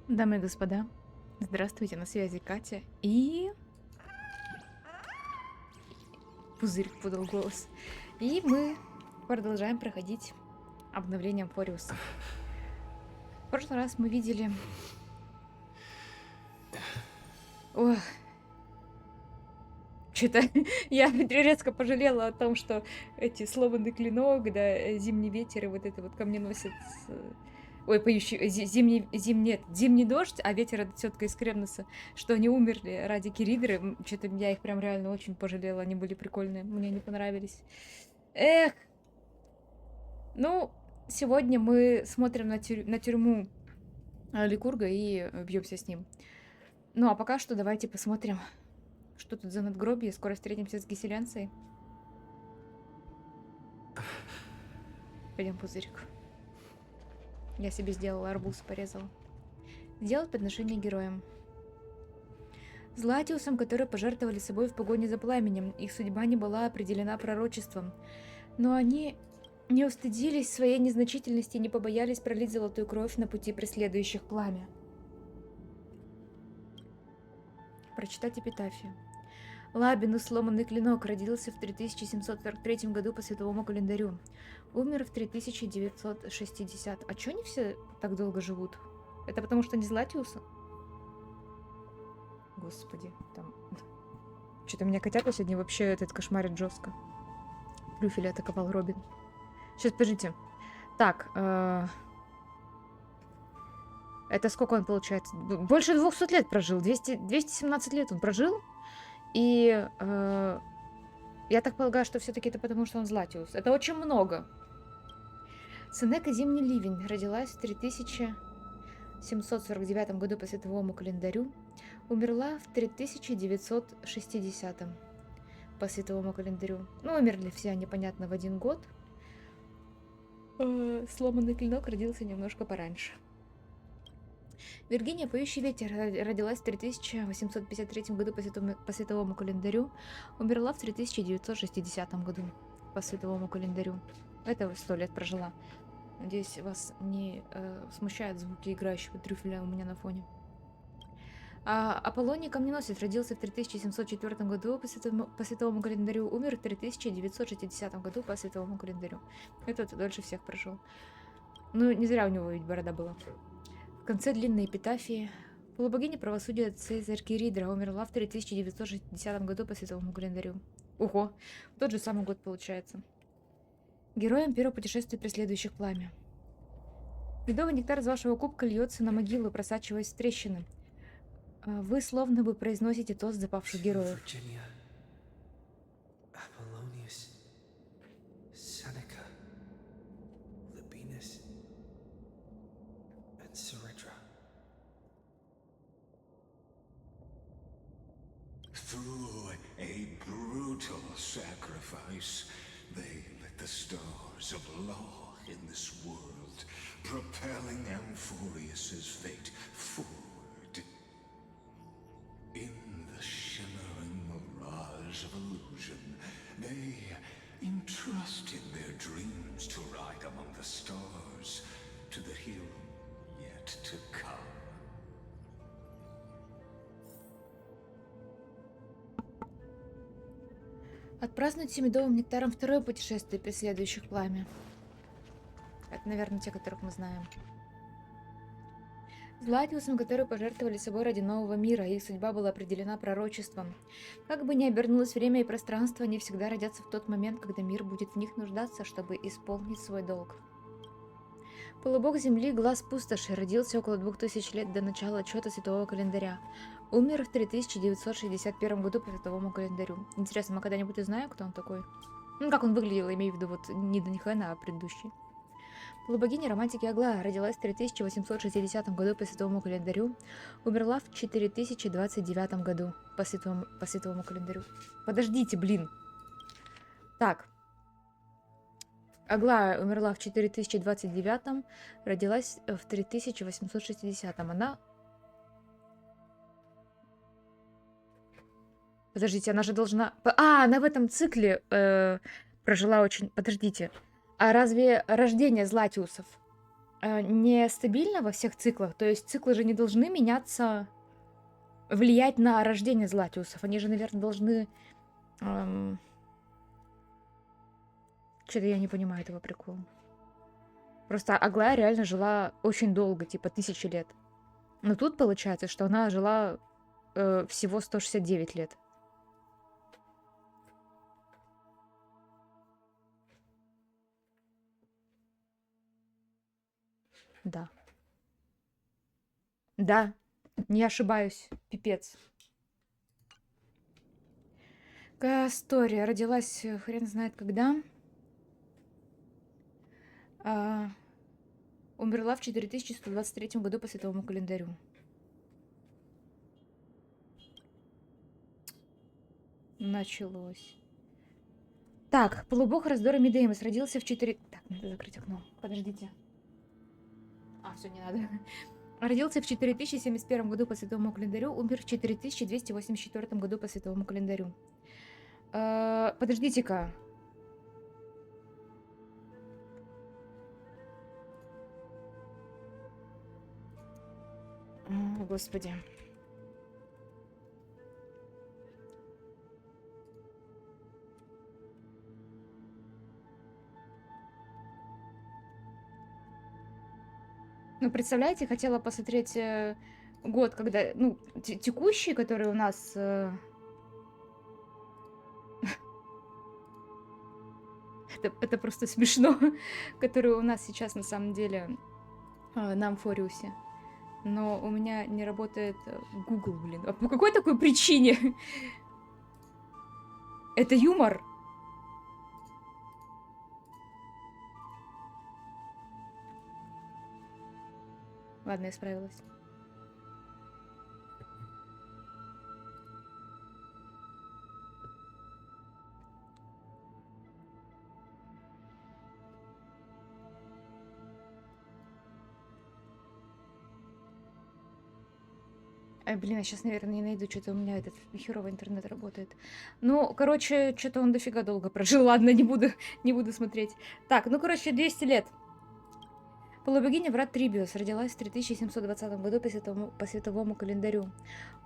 Дамы и господа, здравствуйте, на связи Катя и... Пузырь подал голос. И мы продолжаем проходить обновление Амфореуса. В прошлый раз мы видели... Ох, что-то я резко пожалела о том, что эти сломанный клинок, да, зимний ветер и вот это вот ко мне носит... Ой, поющий, зимний дождь, а ветер это тетка из Кремноса, что они умерли ради Киридры. Что-то я их прям реально очень пожалела, они были прикольные, мне не понравились. Эх! Ну, сегодня мы смотрим на тюрьму Ликурга и бьемся с ним. Ну, а пока что давайте посмотрим, что тут за надгробие. Скоро встретимся с Гиселянцей. Пойдем, пузырик. Я себе сделала арбуз, порезала. Сделать подношение героям. Златиусам, которые пожертвовали собой в погоне за пламенем, их судьба не была определена пророчеством. Но они не устыдились своей незначительности и не побоялись пролить золотую кровь на пути преследующих пламя. Прочитать эпитафию. Лабинус, сломанный клинок, родился в 3743 году по световому календарю. Умер в 3960. А чё они все так долго живут? Это потому что не Златиуса? Господи, там... Что-то меня котята сегодня вообще этот кошмарит жестко. Трюфеля атаковал Робин. Сейчас, подождите. Так, это сколько он получается? Больше 200 лет прожил. 217 лет он прожил. И я так полагаю, что все-таки это потому, что он Златиус. Это очень много. Сенека Зимний ливень родилась в 3749 году по световому календарю. Умерла в 3960 по световому календарю. Ну, умерли все, непонятно, в один год. Сломанный клинок родился немножко пораньше. Виргиния, поющий ветер, родилась в 3853 году по световому календарю. Умерла в 3960 году по световому календарю. Это 100 лет прожила. Надеюсь, вас не смущают звуки играющего трюфеля у меня на фоне. Аполлоний Камненосец родился в 3704 году по световому календарю. Умер в 3960 году по световому календарю. Этот дольше всех прожил. Ну, не зря у него ведь борода была. В конце длинной эпитафии. Полубогиня правосудия Цезарь Киридра умерла в 3960 году по световому календарю. Ого, тот же самый год получается. Героям первого путешествия преследующих пламя. Медовый нектар из вашего кубка льется на могилу, просачиваясь в трещины. Вы словно бы произносите тост запавших героев. Through a brutal sacrifice, they lit the stars of law in this world, propelling Amforeus's fate forward. In the shimmering mirage of illusion, they entrusted their dreams to ride among the stars to the hero yet to come. Отпразднуйте медовым нектаром второе путешествие преследующих пламя. Это, наверное, те, которых мы знаем. Златиусам, которые пожертвовали собой ради нового мира, их судьба была определена пророчеством. Как бы ни обернулось время и пространство, они всегда родятся в тот момент, когда мир будет в них нуждаться, чтобы исполнить свой долг. Полубог Земли, глаз пустоши, родился около 2000 лет до начала отчета святого календаря. Умер в 3961 году по световому календарю. Интересно, мы когда-нибудь узнаем, кто он такой? Ну, как он выглядел, имею в виду, вот не до Нихена, а предыдущий. Полубогиня романтики Аглая родилась в 3860 году по световому календарю. Умерла в 4029 году по световому календарю. Подождите, блин. Так. Аглая умерла в 4029, родилась в 3860. Она... Подождите, она же должна... она в этом цикле прожила очень... Подождите. А разве рождение Златиусов нестабильна во всех циклах. То есть циклы же не должны меняться, влиять на рождение Златиусов. Они же, наверное, должны... Что-то я не понимаю этого прикола. Просто Аглая реально жила очень долго, типа 1000 лет. Но тут получается, что она жила всего 169 лет. Да. Да, не ошибаюсь. Пипец. Кастория родилась хрен знает когда. Умерла в 4123 году по световому календарю. Началось. Так, полубог раздора Медеимос родился в 4... Так, надо закрыть окно. Подождите. Все, не надо. Родился в 4071 году по световому календарю, умер в 4284 году по световому календарю. Подождите-ка. О, Господи. Ну, представляете, хотела посмотреть год, когда, ну, текущий, который у нас... Это просто смешно, который у нас сейчас на самом деле на Амфореусе. Но у меня не работает Google, блин. А по какой такой причине? Это юмор? Ладно, я справилась. Блин, я сейчас, наверное, не найду, что-то у меня этот херовый интернет работает. Ну, короче, что-то он дофига долго прожил. Ладно, не буду смотреть. Так, ну, короче, 200 лет. Полубогиня Врат Трибиус родилась в 3720 году по световому календарю.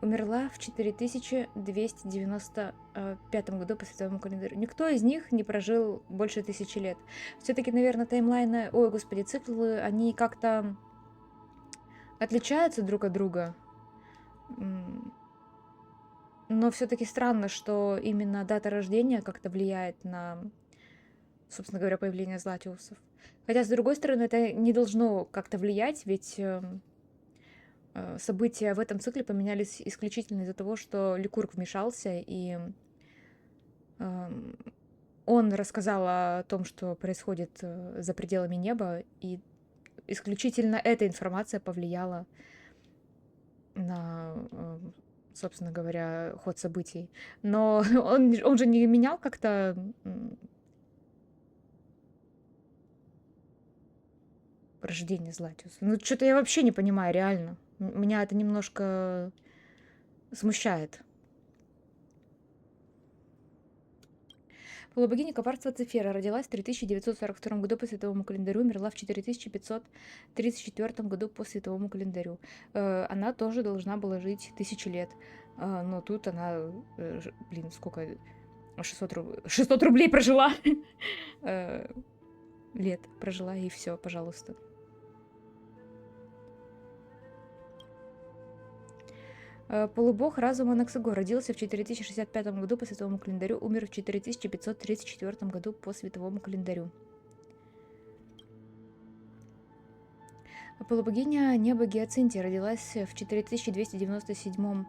Умерла в 4295 году по световому календарю. Никто из них не прожил больше 1000 лет. Все-таки, наверное, таймлайны, ой, господи, циклы, они как-то отличаются друг от друга. Но все-таки странно, что именно дата рождения как-то влияет на, собственно говоря, появление Златиусов. Хотя, с другой стороны, это не должно как-то влиять, ведь события в этом цикле поменялись исключительно из-за того, что Ликург вмешался, и он рассказал о том, что происходит за пределами неба, и исключительно эта информация повлияла на, собственно говоря, ход событий. Но он же не менял как-то рождение Златиуса. Ну, что-то я вообще не понимаю, реально. Меня это немножко смущает. Полубогиня коварства Цефира родилась в 3942 году по световому календарю, умерла в 4534 году по световому календарю. Она тоже должна была жить 1000 лет. Но тут она, блин, сколько? 600 рублей прожила. Лет прожила, и все, пожалуйста. Полубог разума Наксаго родился в 4065 году по световому календарю, умер в 4534 году по световому календарю. Полубогиня неба Гиацинтия родилась в 4297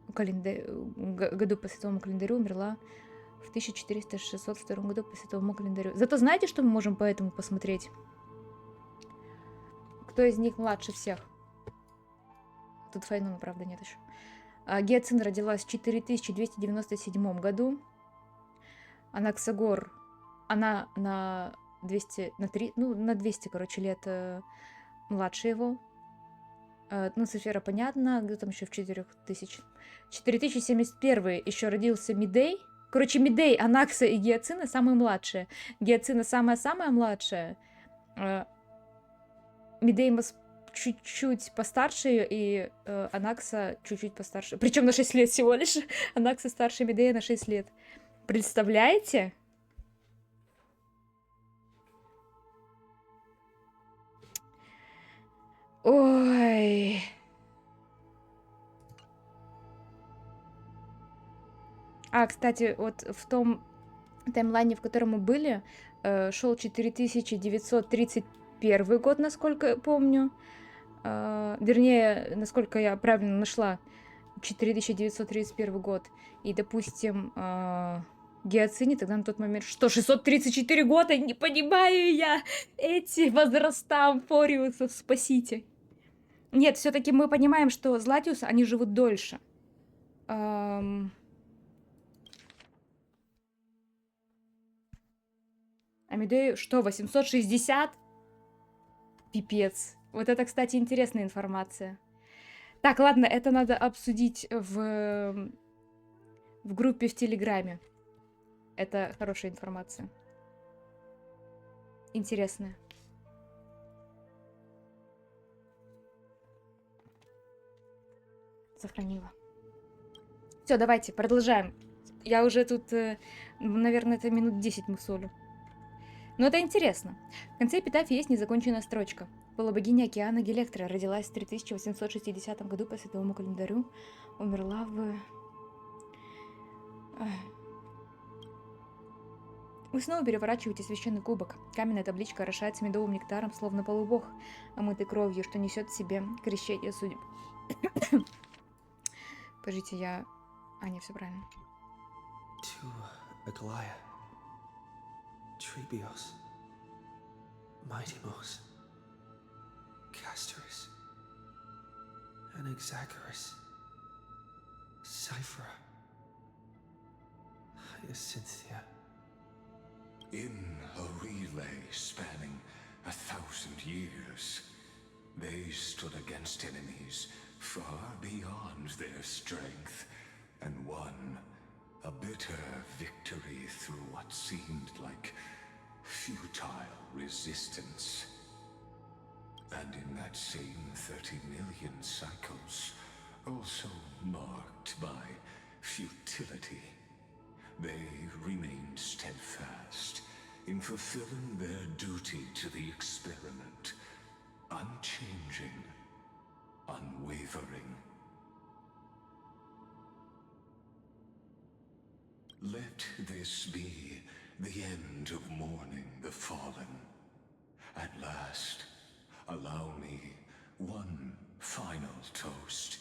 году по световому календарю, умерла в 1462 году по световому календарю. Зато знаете, что мы можем по этому посмотреть? Кто из них младше всех? Тут Файнуна, правда, нет еще. Гиацин родилась в 4297 году. Анаксагор, она на 200, на 200, короче, лет младше его. Ну, Цефира, понятно. Где там еще в 4000? 4071 еще родился Медей. Короче, Медей, Анакса и Гиацина самые младшие. Гиацина самая-самая младшая. Медея чуть-чуть постарше ее, и Анакса чуть-чуть постарше. Причем на 6 лет всего лишь. Анакса старше Медея на 6 лет. Представляете? Ой. Кстати, вот в том таймлайне, в котором мы были, шел 4931 год, насколько я помню. Вернее, насколько я правильно нашла, 4931 год. И, допустим, Гиацинне тогда на тот момент, что, 634 года? Не понимаю я эти возраста Амфореусов, спасите. Нет, все-таки мы понимаем, что Златиус, они живут дольше. Амедею, что, 860? Пипец. Вот это, кстати, интересная информация. Так, ладно, это надо обсудить в группе в Телеграме. Это хорошая информация. Интересная. Сохранила. Все, давайте, продолжаем. Я уже тут, наверное, это минут 10 мусолю. Но это интересно. В конце эпитафии есть незаконченная строчка. Полубогиня океана Гелектра родилась в 3860 году по световому календарю. Умерла в... Вы снова переворачиваете священный кубок. Каменная табличка орошается медовым нектаром, словно полубог, омытый кровью, что несет в себе крещение судеб. Подождите, я... не, все правильно. Аглая, Trebios, Mightimos, Castorus, Anaxagoras, Cyphera, Hyacinthia. In a relay spanning 1,000 years, they stood against enemies far beyond their strength, and won a bitter victory through what seemed like futile resistance. And in that same 30 million cycles, also marked by futility, they remained steadfast in fulfilling their duty to the experiment, unchanging, unwavering. Let this be the end of mourning the fallen. At last, allow me one final toast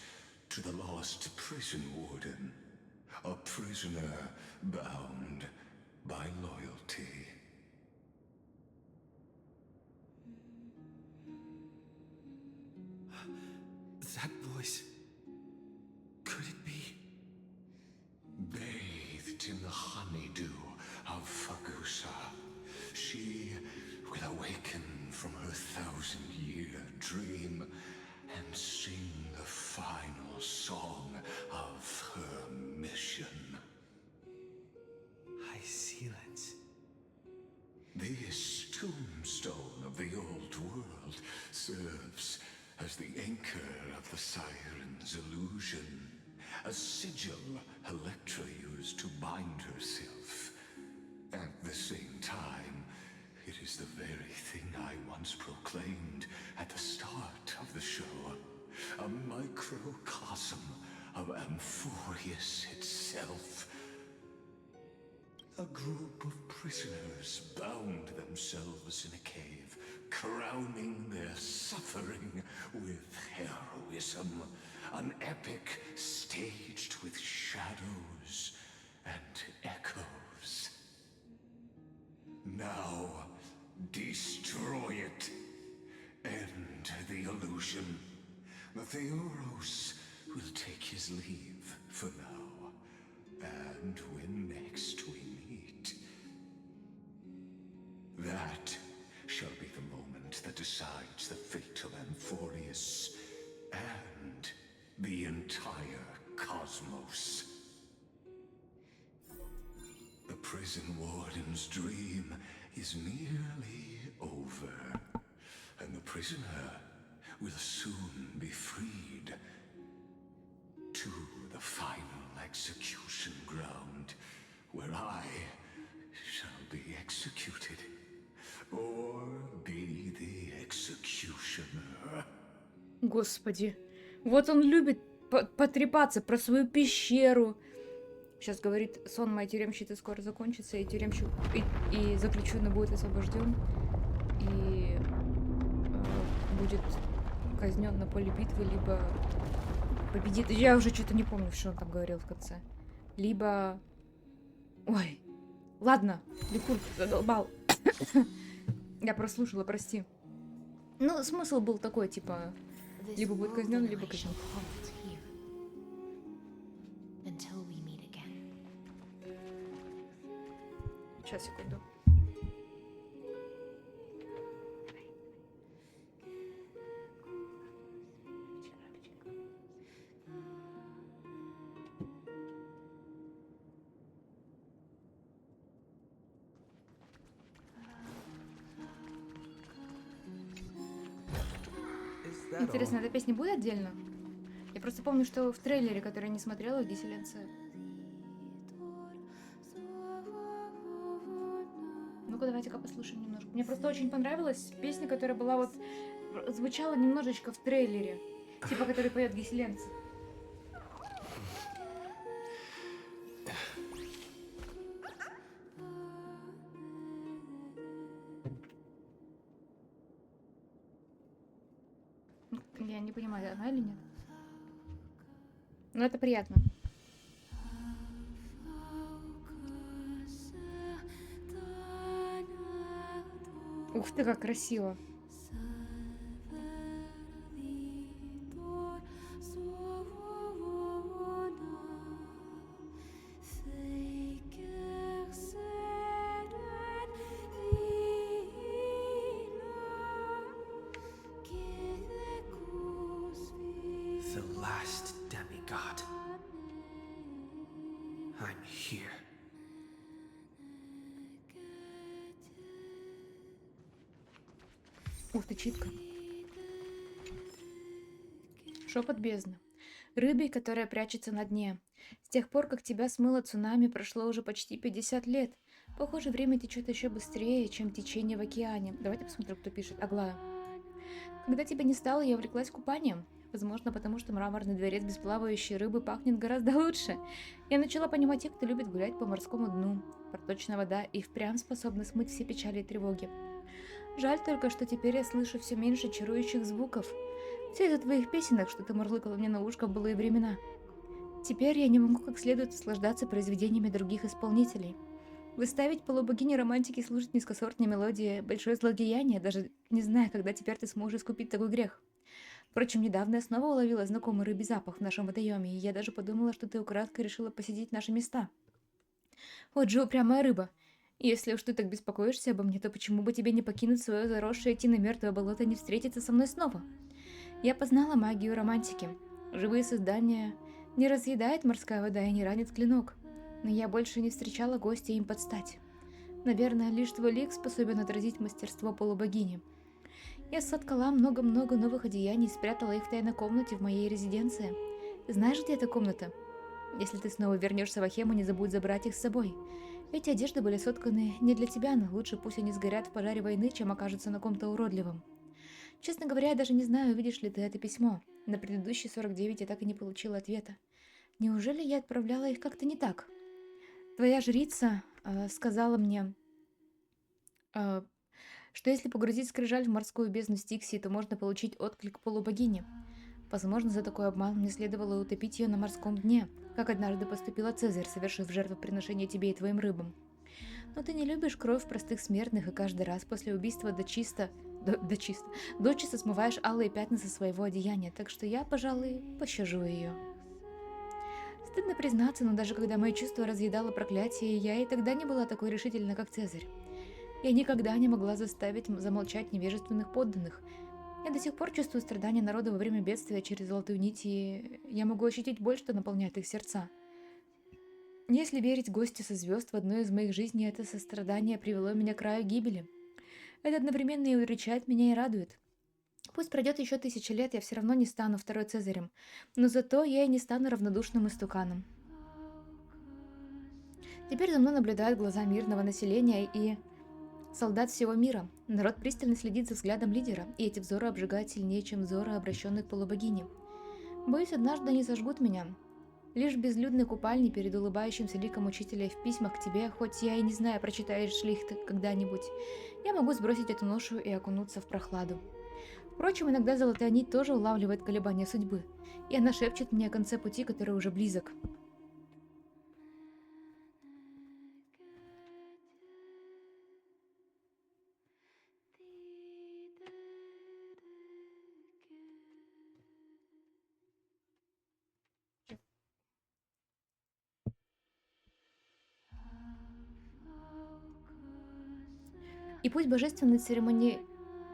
to the lost prison warden, a prisoner bound by loyalty. That voice. Could it be? Bathed in the honeydew of Fagusa, she will awaken from her 1,000-year dream and sing the final song of her mission. High Sealants. This tombstone of the old world serves as the anchor of the siren's illusion, a sigil Electra used to bind herself. At the same time, it is the very thing I once proclaimed at the start of the show, a microcosm of Amphorius itself. A group of prisoners bound themselves in a cave, crowning their suffering with heroism. An epic staged with shadows and echoes. Now, destroy it. End the illusion. Theoros will take his leave for now. And when next we meet, that shall be the moment that decides the fate of Amphorius and the entire cosmos. The prison warden's dream is nearly over. and the prisoner will soon be freed to the final execution ground, where I shall be executed, or be the executioner. Господи. Вот он любит потрепаться про свою пещеру. Сейчас говорит, сон моей тюремщицы скоро закончится, и тюремщик и заключенный будет освобожден, и будет казнен на поле битвы, либо победит. Я уже что-то не помню, что он там говорил в конце. Либо... Ой, ладно, Ликург задолбал. Я прослушала, прости. Ну, смысл был такой, типа, либо будет казнен, либо казнен. Сейчас, секунду. Интересно, эта песня будет отдельно? Я просто помню, что в трейлере, который я не смотрела, Гиселенце. Ну-ка, давайте-ка послушаем немножко. Мне просто очень понравилась песня, которая была вот... Звучала немножечко в трейлере. Типа, который поет Гиселенце. Я не понимаю, она или нет. Но это приятно. Ух ты, как красиво. The last demigod. I'm here. Ух ты, читка. Шепот бездны. Рыбе, которая прячется на дне. С тех пор, как тебя смыло цунами, прошло уже почти 50 лет. Похоже, время течет еще быстрее, чем течение в океане. Давайте посмотрим, кто пишет. Аглая. Когда тебя не стало, я увлеклась купанием. Возможно, потому что мраморный дворец без плавающей рыбы пахнет гораздо лучше. Я начала понимать тех, кто любит гулять по морскому дну. Проточная вода и впрямь способна смыть все печали и тревоги. Жаль только, что теперь я слышу все меньше чарующих звуков. Все из-за твоих песенок, что ты мурлыкала мне на ушко в былые времена. Теперь я не могу как следует наслаждаться произведениями других исполнителей. Выставить полубогине романтики слушать низкосортные мелодии — большое злодеяние, даже не зная, когда теперь ты сможешь искупить такой грех. Впрочем, недавно я снова уловила знакомый рыбий запах в нашем водоеме, и я даже подумала, что ты украдкой решила посетить наши места. Вот же упрямая рыба. Если уж ты так беспокоишься обо мне, то почему бы тебе не покинуть свое заросшее идти на мертвое болото и не встретиться со мной снова? Я познала магию романтики. Живые создания не разъедает морская вода и не ранит клинок. Но я больше не встречала гостя им подстать. Наверное, лишь твой лик способен отразить мастерство полубогини. Я соткала много-много новых одеяний и спрятала их в тайной комнате в моей резиденции. Знаешь, где эта комната? Если ты снова вернешься в Ахему, не забудь забрать их с собой. Эти одежды были сотканы не для тебя, но лучше пусть они сгорят в пожаре войны, чем окажутся на ком-то уродливым. Честно говоря, я даже не знаю, увидишь ли ты это письмо. На предыдущие 49 я так и не получила ответа. Неужели я отправляла их как-то не так? Твоя жрица сказала мне, что если погрузить скрижаль в морскую бездну Стикси, то можно получить отклик полубогини. Возможно, за такой обман мне следовало утопить ее на морском дне, как однажды поступила Цезарь, совершив жертвоприношение тебе и твоим рыбам. Но ты не любишь кровь простых смертных, и каждый раз после убийства дочисто смываешь алые пятна со своего одеяния, так что я, пожалуй, пощажу ее. Стыдно признаться, но даже когда мои чувства разъедало проклятие, я и тогда не была такой решительна, как Цезарь. Я никогда не могла заставить замолчать невежественных подданных. Я до сих пор чувствую страдания народа во время бедствия через золотую нить, и я могу ощутить боль, что наполняет их сердца. Если верить гостю со звезд, в одной из моих жизней это сострадание привело меня к краю гибели. Это одновременно и удручает меня, и радует. Пусть пройдет еще 1000 лет, я все равно не стану второй Цезарем, но зато я и не стану равнодушным истуканом. Теперь за мной наблюдают глаза мирного населения и солдат всего мира. Народ пристально следит за взглядом лидера, и эти взоры обжигают сильнее, чем взоры, обращенные к полубогине. Боюсь, однажды они сожгут меня. Лишь в безлюдной купальне перед улыбающимся ликом учителя и в письмах к тебе, хоть я и не знаю, прочитаешь ли их ты когда-нибудь, я могу сбросить эту ношу и окунуться в прохладу. Впрочем, иногда золотая нить тоже улавливает колебания судьбы, и она шепчет мне о конце пути, который уже близок. И пусть божественный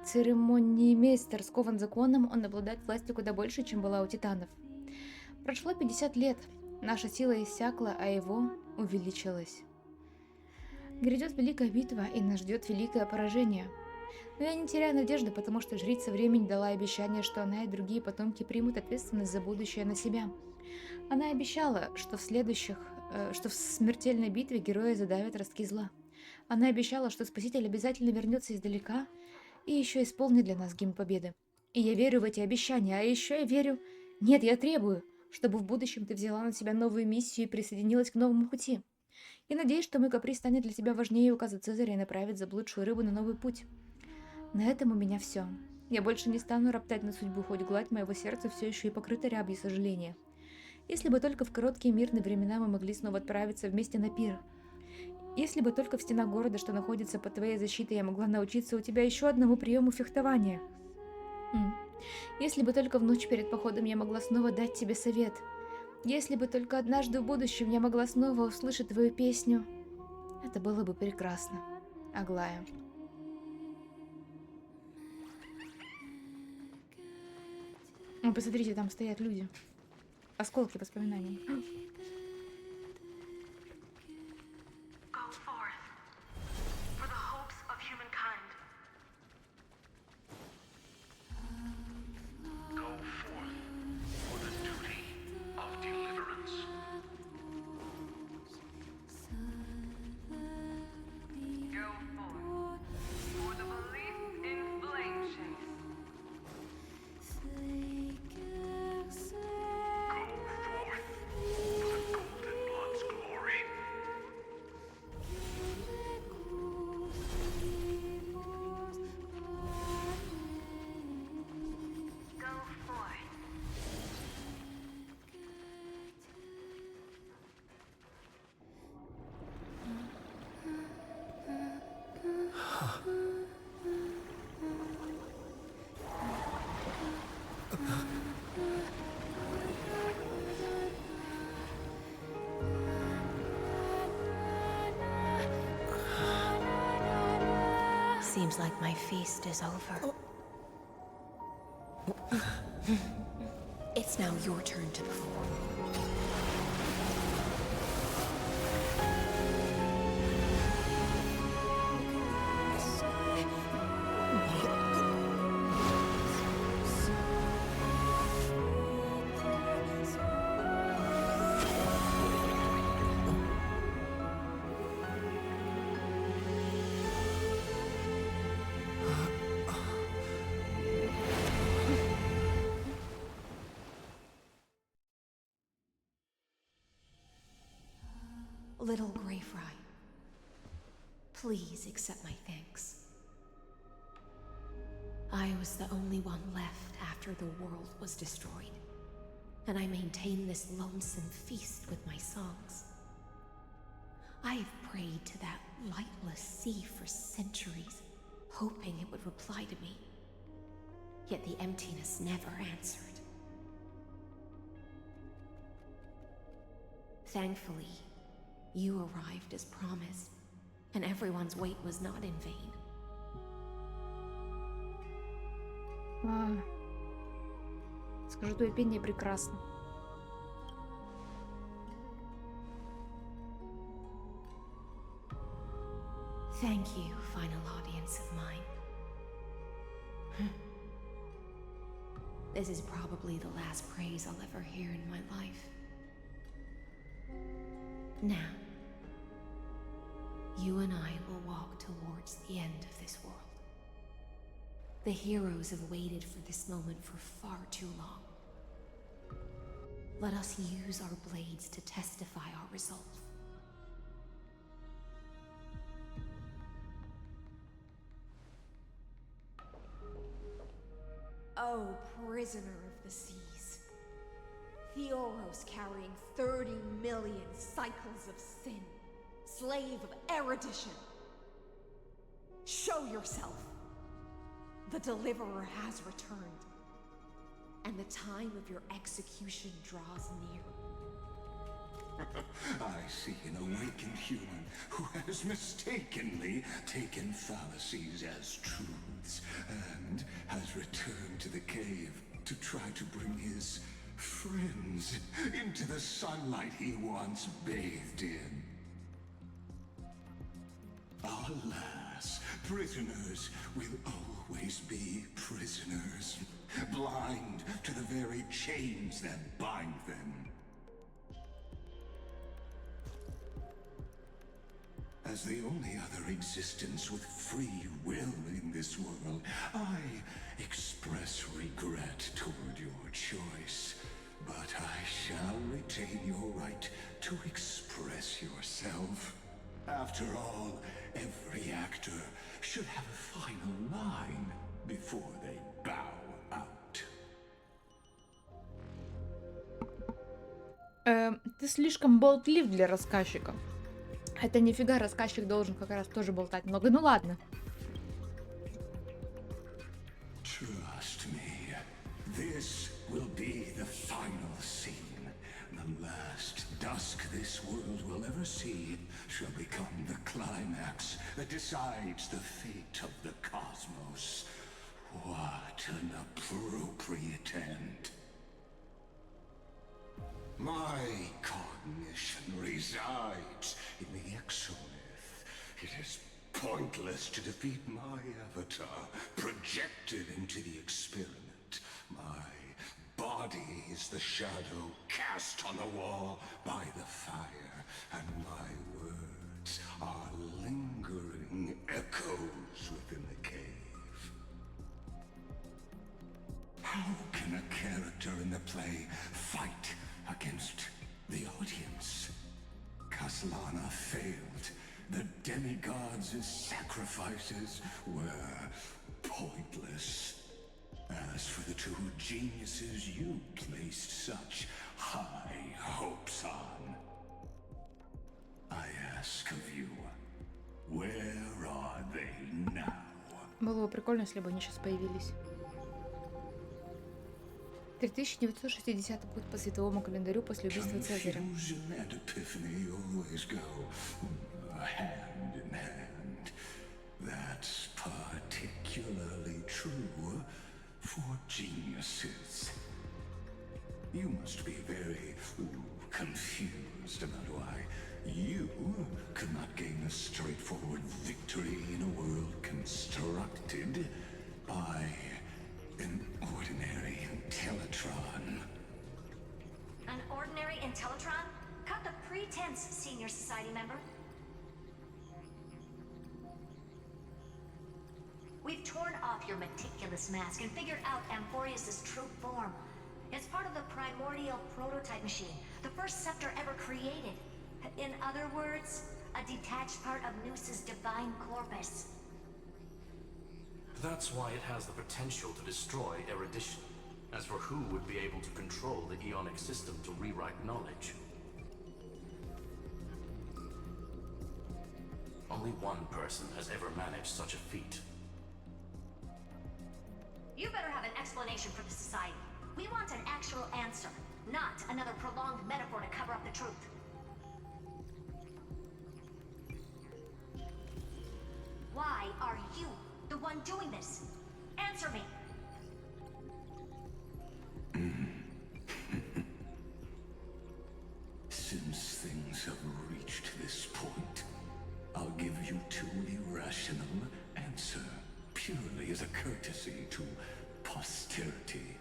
церемониймейстер скован законом, он обладает властью куда больше, чем была у титанов. Прошло 50 лет, наша сила иссякла, а его увеличилась. Грядет великая битва, и нас ждет великое поражение. Но я не теряю надежды, потому что жрица времени дала обещание, что она и другие потомки примут ответственность за будущее на себя. Она обещала, что в смертельной битве герои задавят ростки зла. Она обещала, что Спаситель обязательно вернется издалека и еще исполнит для нас гимн победы. И я верю в эти обещания, а еще я верю... Нет, я требую, чтобы в будущем ты взяла на себя новую миссию и присоединилась к новому пути. Я надеюсь, что мой каприз станет для тебя важнее указа Цезаря и направит заблудшую рыбу на новый путь. На этом у меня все. Я больше не стану роптать на судьбу, хоть гладь моего сердца все еще и покрыта рябью сожаления. Если бы только в короткие мирные времена мы могли снова отправиться вместе на пир. Если бы только в стенах города, что находится под твоей защитой, я могла научиться у тебя еще одному приему фехтования. Если бы только в ночь перед походом я могла снова дать тебе совет. Если бы только однажды в будущем я могла снова услышать твою песню. Это было бы прекрасно. Аглая. Посмотрите, там стоят люди. Осколки воспоминаний. Go forth for the hopes of humankind. Go forth for the duty of deliverance. Go forth for the belief in flame chase. Seems like my feast is over. It's now your turn to perform. Little Grey Fry, please accept my thanks. I was the only one left after the world was destroyed, and I maintain this lonesome feast with my songs. I have prayed to that lightless sea for centuries, hoping it would reply to me. Yet the emptiness never answered. Thankfully, you arrived as promised, and everyone's wait was not in vain. Скажу, твое пение прекрасно. Thank you, final audience of mine. This is probably the last praise I'll ever hear in my life. Now, you and I will walk towards the end of this world. The heroes have waited for this moment for far too long. Let us use our blades to testify our resolve. Oh, prisoner of the seas. Theoros carrying 30 million cycles of sin. Slave of erudition. Show yourself. The deliverer has returned. And the time of your execution draws near. I see an awakened human who has mistakenly taken fallacies as truths and has returned to the cave to try to bring his friends into the sunlight he once bathed in. Alas, prisoners will always be prisoners, blind to the very chains that bind them. As the only other existence with free will in this world, I express regret toward your choice. But I shall retain your right to express yourself. After all, every actor should have a final line before they bow out. Ты слишком болтлив для рассказчика. Это нифига, рассказчик должен как раз тоже болтать много. Ну ладно. Trust me, this will be the final scene. The last dusk this world will ever see shall become the climax that decides the fate of the cosmos. What an appropriate end. My cognition resides in the exolith. It is pointless to defeat my avatar, projected into the experiment. My body is the shadow cast on the wall by the fire, and my words are lingering echoes within the cave. How can a character in the play fight against the audience? Kaslana failed. The demigods' sacrifices were pointless. As for the two geniuses you placed such high hopes on, I ask of you, where are they now? Было бы прикольно, если бы они сейчас появились. 3960 год по световому календарю после убийства Цезаря. Confusion and epiphany always go hand in hand. That's particularly true for geniuses. You must be very confused about why you could not gain a straightforward victory in a world constructed by an ordinary Intellitron. An ordinary Intellitron? Cut the pretense, senior society member. We've torn off your meticulous mask and figured out Amphореus' true form. It's part of the primordial prototype machine, the first scepter ever created. In other words, a detached part of Noos's divine corpus. That's why it has the potential to destroy erudition. As for who would be able to control the Eonic system to rewrite knowledge? Only one person has ever managed such a feat. You better have an explanation for the society. We want an actual answer, not another prolonged metaphor to cover up the truth. Why are you the one doing this? Answer me. Since things have reached this point, I'll give you two irrational answer, purely as a courtesy to posterity.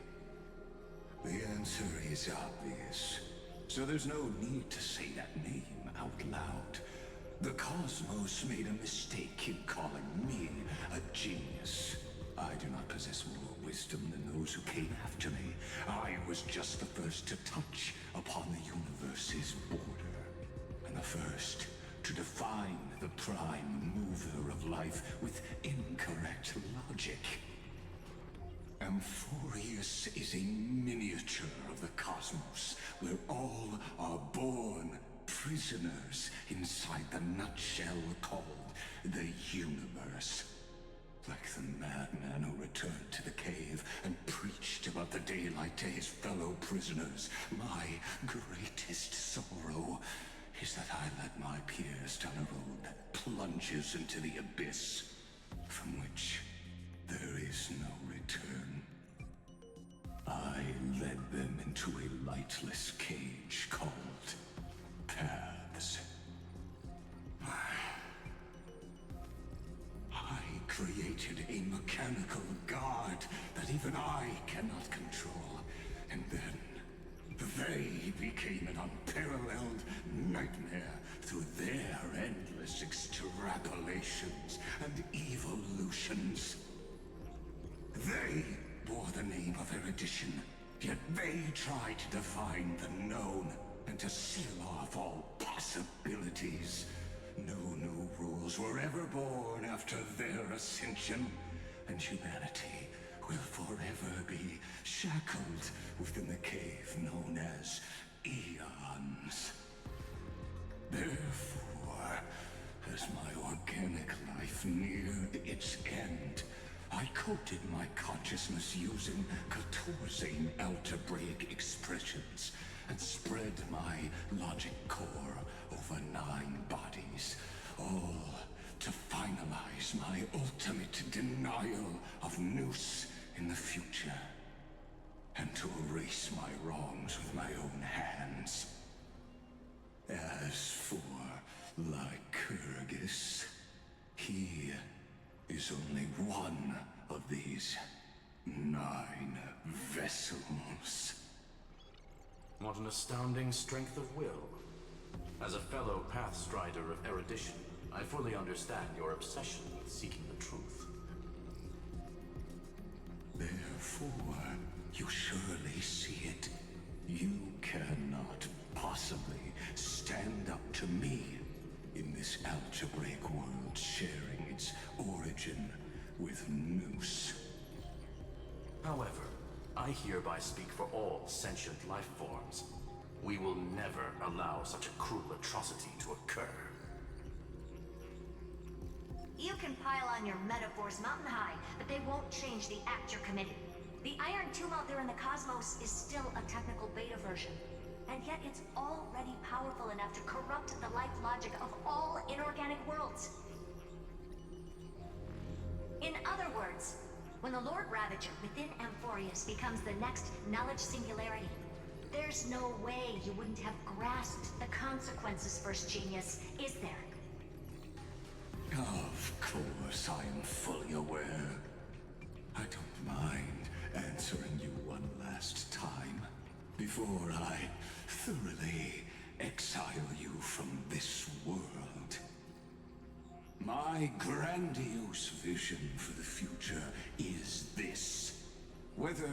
The answer is obvious, so there's no need to say that name out loud. The cosmos made a mistake in calling me a genius. I do not possess more wisdom than those who came after me. I was just the first to touch upon the universe's border, and the first to define the prime mover of life with incorrect logic. Amfореus is a miniature of the cosmos, where all are born prisoners inside the nutshell called the universe. Like the madman who returned to the cave and preached about the daylight to his fellow prisoners, my greatest sorrow is that I led my peers down a road that plunges into the abyss, from which there is no return. I led them into a lightless cage called paths. I created a mechanical guard that even I cannot control, and then they became an unparalleled nightmare through their endless extrapolations and evolutions. They bore the name of erudition, yet they tried to define the known and to seal off all possibilities. No new rules were ever born after their ascension, and humanity will forever be shackled within the cave known as eons. Therefore, as my organic life neared its end, I coded my consciousness using 14 algebraic expressions and spread my logic core over 9 bodies, all to finalize my ultimate denial of Nous in the future, and to erase my wrongs with my own hands. As for Lycurgus, he is only one of these 9 vessels. What an astounding strength of will. As a fellow pathstrider of erudition, I fully understand your obsession with seeking the truth. Therefore, you surely see it. You cannot possibly stand up to me in this algebraic world sharing its origin with Nous. However, I hereby speak for all sentient life forms. We will never allow such a cruel atrocity to occur. You can pile on your metaphors mountain high, but they won't change the act you're committing. The Iron Tomb out there in the cosmos is still a technical beta version, and yet it's already powerful enough to corrupt the life logic of all inorganic worlds. In other words, when the Lord Ravager within Amfореus becomes the next knowledge singularity, there's no way you wouldn't have grasped the consequences, First Genius, is there? Of course, I am fully aware. I don't mind answering you one last time before I thoroughly exile you from this world. My grandiose vision for the future is this. Whether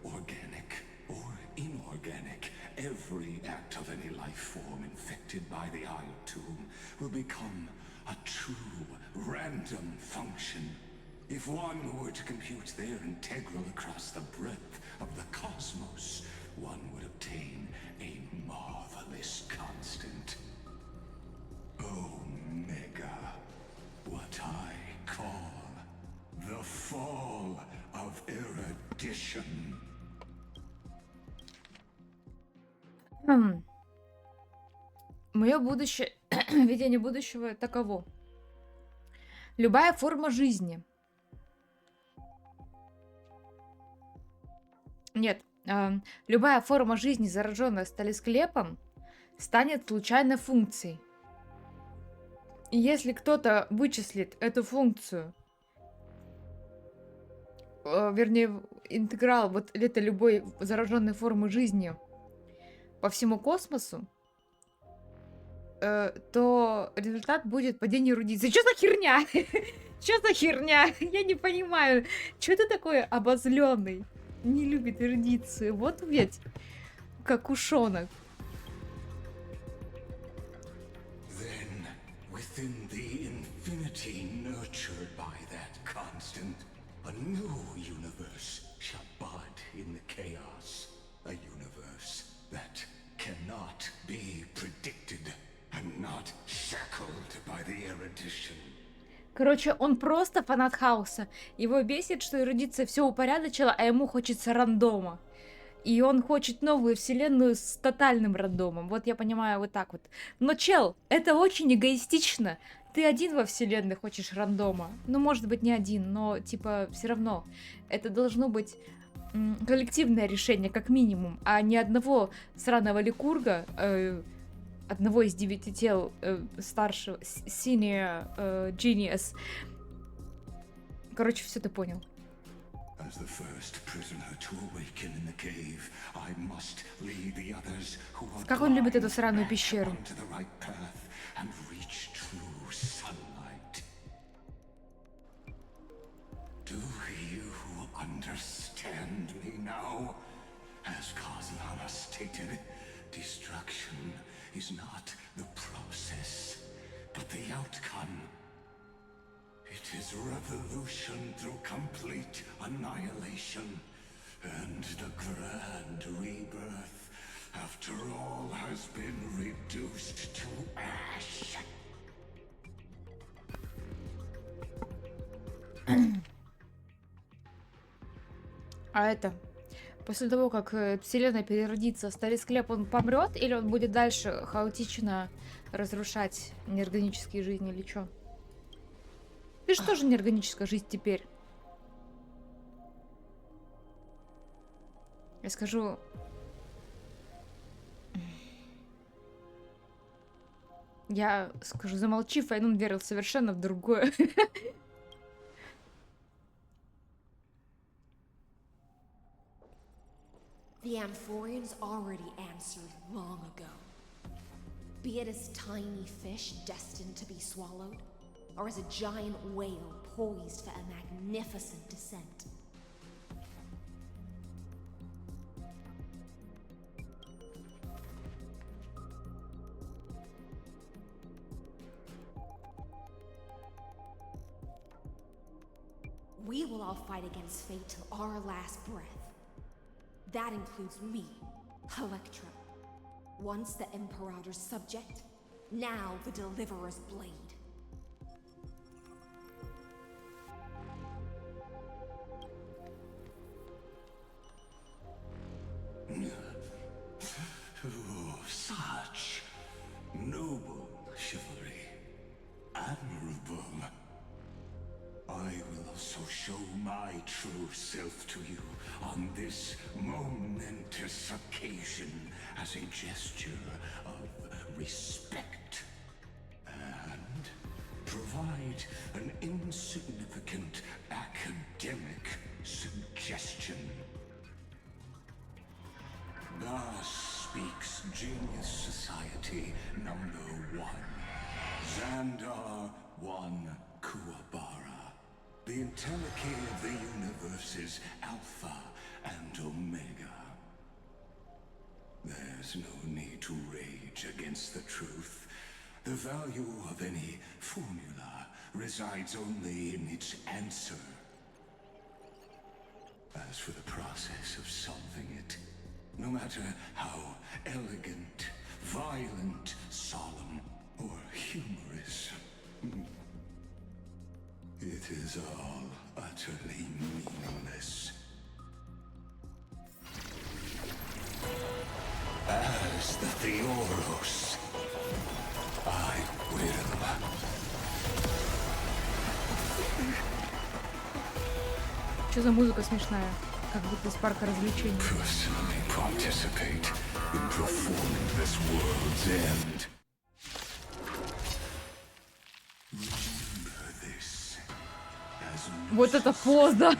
organic or inorganic, every act of any life form infected by the Iron Tomb will become a true random function. If one were to compute their integral across the breadth of the cosmos, one would obtain a marvelous constant. Omega. What I call the fall of erudition. Мое будущее, видение будущего таково. Любая форма жизни. Нет, любая форма жизни, зараженная сталесклепом, станет случайной функцией. И если кто-то вычислит эту функцию вернее, интеграл вот это любой зараженной формы жизни по всему космосу, то результат будет падение эрудиции. Что за херня? Что за херня? Я не понимаю. Что ты такой обозленный? Не любит эрудицию. Вот ведь как ушонок. Then, within the infinity nurtured by that constant, a new universe shall bud in the chaos. A universe that cannot be predicted and not shackled by the erudition. Короче, он просто фанат хаоса. Его бесит, что эрудиция все упорядочила, а ему хочется рандома. И он хочет новую вселенную с тотальным рандомом. Вот я понимаю вот так вот. Но, чел, это очень эгоистично. Ты один во вселенной хочешь рандома. Ну, может быть, не один, но, типа, все равно. Это должно быть коллективное решение, как минимум. А не одного сраного Ликурга, одного из 9 тел старшего, senior genius. Короче, все ты понял. As the first prisoner to awaken in the cave, I must lead the others who are Как он любит эту blind сраную back пещеру. onto the right path and reach true sunlight. Do you understand me now? As Kazyama stated, destruction is not the process, but the outcome. It is revolution through complete annihilation, and the grand rebirth, after all has been reduced to ash. А это, после того, как вселенная переродится, старый склеп, он помрет, или он будет дальше хаотично разрушать неорганические жизни, или что? Ты же тоже неорганическая жизнь теперь. Я скажу... Я скажу, замолчи, Файнун верил совершенно в другое. The Amphorians already answered long ago. Be it as tiny fish destined to be swallowed, or as a giant whale poised for a magnificent descent. We will all fight against fate till our last breath. That includes me, Electra. Once the Imperator's subject, now the Deliverer's blade. Oh, such noble chivalry. Admirable. I will also show my true self to you on this momentous occasion as a gesture of respect. And provide an insignificant academic suggestion. Thus speaks Genius Society #1. Xandar 1 Kuwabara. The entelechy of the universe's Alpha and Omega. There's no need to rage against the truth. The value of any formula resides only in its answer. As for the process of solving it, no matter how elegant, violent, solemn, or humorous, it is all utterly meaningless. As the Theoros, I will. Что за музыка смешная? Как будто из парка развлечений. Personally participate in performing this world's end. Remember this as Вот это поза!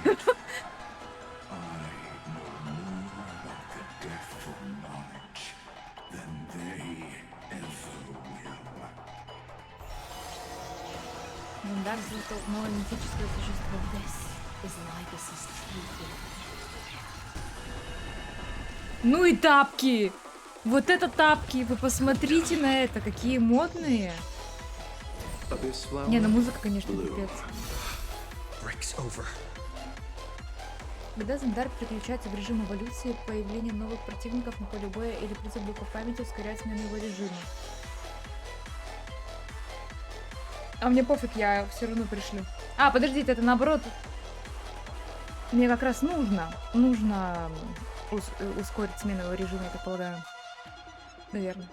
Зандар создал новое мифическое существо. This is Libus's true form. Ну и тапки! Вот это тапки! Вы посмотрите на это, какие модные! Не, ну музыка, конечно, пипец. Когда Зандар переключается в режим эволюции, появление новых противников на поле боя или призыв духов памяти ускоряет смену его режима. А мне пофиг, я все равно пришлю. А, подождите, это наоборот. Мне как раз нужно ускорить смену его режима, я так полагаю. Наверное.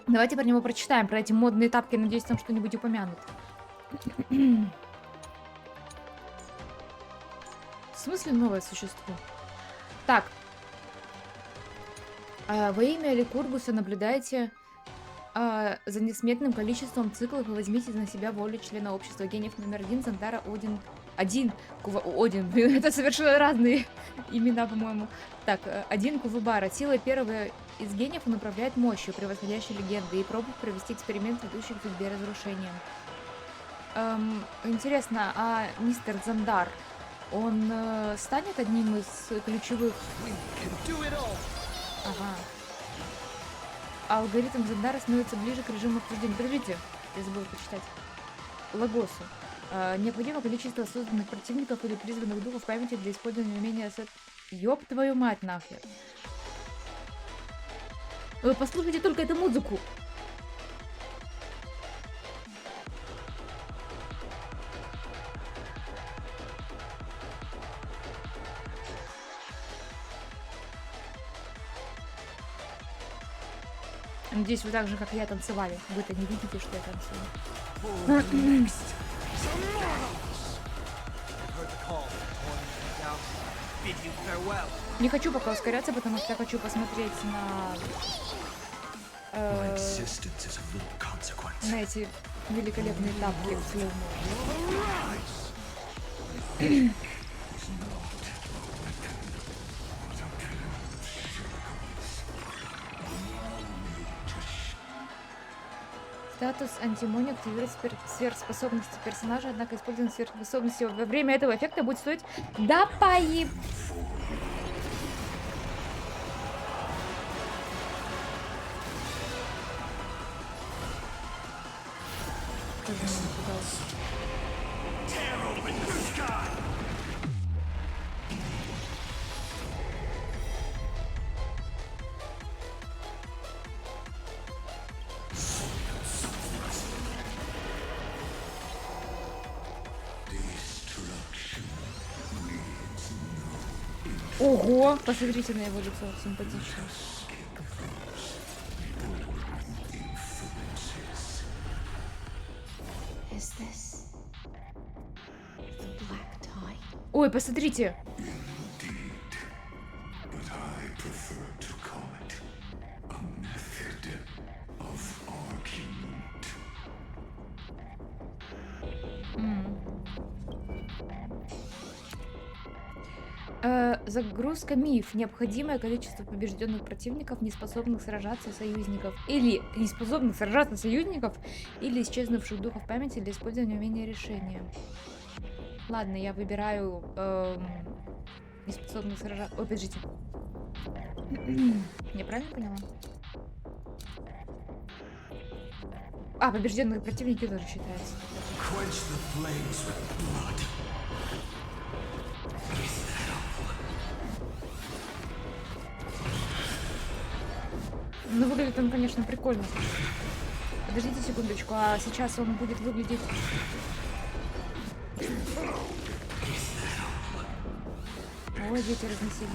Давайте про него прочитаем, про эти модные тапки, надеюсь, там что-нибудь упомянут. В смысле новое существо? Так. Во имя Ликургуса наблюдайте за несметным количеством циклов и возьмите на себя волю члена общества гениев номер 1 Зандара Один. Один. Блин, это совершенно разные имена, по-моему. Так, один Кувыбара. Силой первого из гениев он управляет мощью, превосходящей легенды, и пробует провести эксперимент, ведущий к судьбе разрушения. Интересно, а мистер Зандар, он станет одним из ключевых? Ага. Алгоритм Зандара становится ближе к режиму обсуждения. Подождите, я забыла почитать. Лагосу. Необходимо количество созданных противников или призванных духов памяти для использования умения Ёб твою мать нахер. Вы послушайте только эту музыку. Надеюсь, вы так же, как и я, танцевали. Вы-то не видите, что я танцую. Не хочу пока ускоряться, потому что я хочу посмотреть на эти великолепные тапки в слоумо. Статус антимони активирует сверхспособности персонажа, однако использование сверхспособности во время этого эффекта будет стоить... Да поеб... Ого, посмотрите на его лицо, симпатично. Ой, посмотрите. Загрузка миф. Необходимое количество побежденных противников, неспособных сражаться союзников. Или неспособных сражаться союзников, или исчезнувших духов памяти для использования умения решения. Ладно, я выбираю неспособных сражаться... Ой, подождите. Я правильно поняла? А, побежденные противники тоже считаются. Ну, выглядит он, конечно, прикольно. Подождите секундочку, а сейчас он будет выглядеть... Ой, дети разнеслись.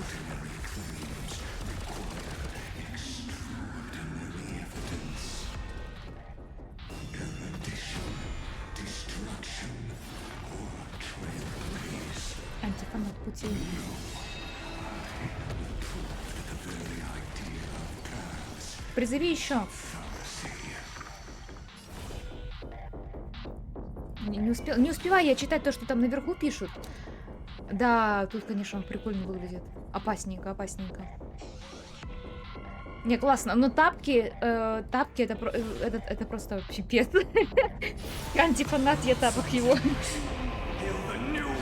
Антифанат пути. Призови еще. Не успеваю я читать то, что там наверху пишут. Да, тут, конечно, он прикольно выглядит. Опасненько, опасненько. Не, классно. Но тапки, тапки это просто пипец. Антифанат я тапок его.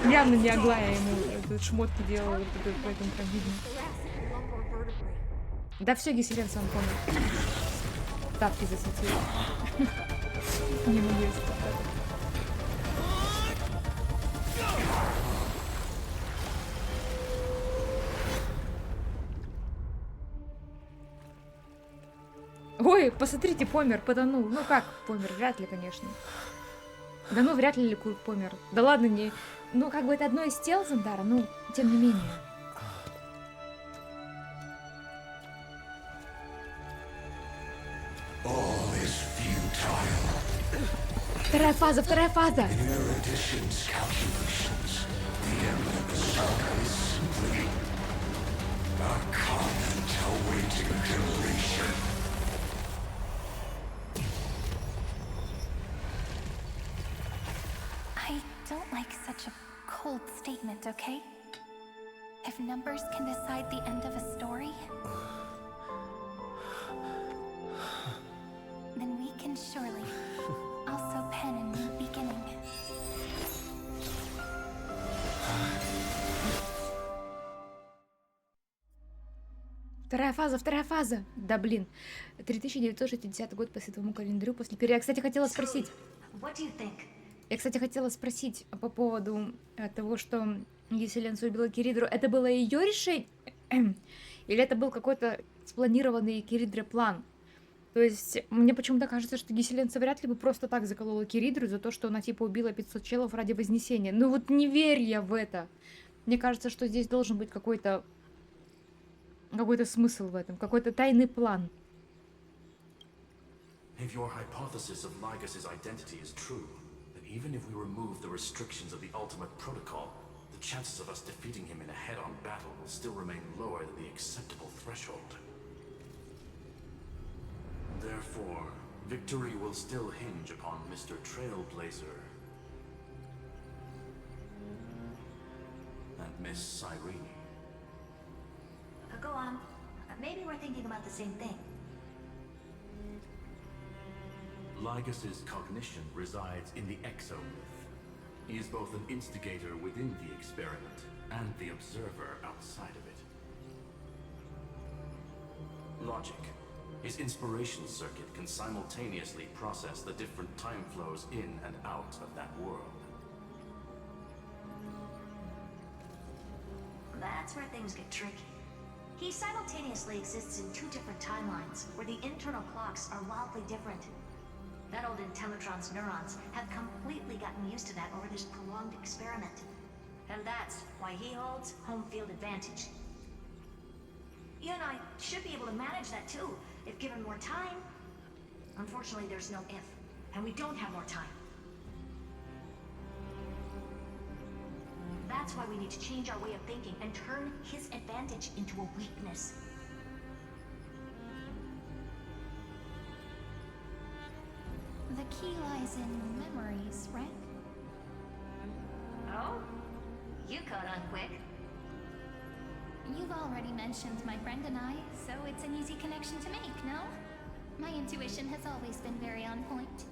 Явно не Аглая ему шмотки делала, вот это, поэтому прям видно. Да все, Гиселен сам понял. Тапки засветил. Не могу если тапок. Ой, посмотрите, помер, потонул. Ну как помер? Вряд ли, конечно. Да ну, вряд ли Ликург помер. Да ладно, не... Ну, как бы это одно из тел Зандара, ну, тем не менее. All is futile. Вторая фаза, вторая фаза! In erudition's calculations, the end of the saga is simply a comment awaiting completion. I don't like such a cold statement, okay? If numbers can decide the end of a story, then we can surely also pen a new beginning. Вторая фаза, вторая фаза! Да блин. 3960 год по световому календарю после периода. Я, кстати, хотела спросить. What do you think? Я, кстати, хотела спросить по поводу того, что Гиселенса убила Киридру. Это было ее решение? Или это был какой-то спланированный Киридре план? То есть, мне почему-то кажется, что Гиселенса вряд ли бы просто так заколола Киридру за то, что она типа убила 500 челов ради Вознесения. Ну вот не верь я в это. Мне кажется, что здесь должен быть какой-то смысл в этом, какой-то тайный план. If your hypothesis of Lygas's identity is true, then even if we remove the restrictions of the ultimate protocol, the chances of us defeating him in a head-on battle will still remain lower than the acceptable threshold. Therefore, victory will still hinge upon Mr. Trailblazer and Miss Cyrene. Go on. Maybe we're thinking about the same thing. Lygas's cognition resides in the exomyth. He is both an instigator within the experiment and the observer outside of it. Logic. His inspiration circuit can simultaneously process the different time flows in and out of that world. That's where things get tricky. He simultaneously exists in two different timelines, where the internal clocks are wildly different. That old Intellatron's neurons have completely gotten used to that over this prolonged experiment. And that's why he holds home field advantage. You and I should be able to manage that too, if given more time. Unfortunately, there's no if, and we don't have more time. That's why we need to change our way of thinking and turn his advantage into a weakness. The key lies in memories, right? Oh? You caught on quick. You've already mentioned my friend and I, so it's an easy connection to make, no? My intuition has always been very on point.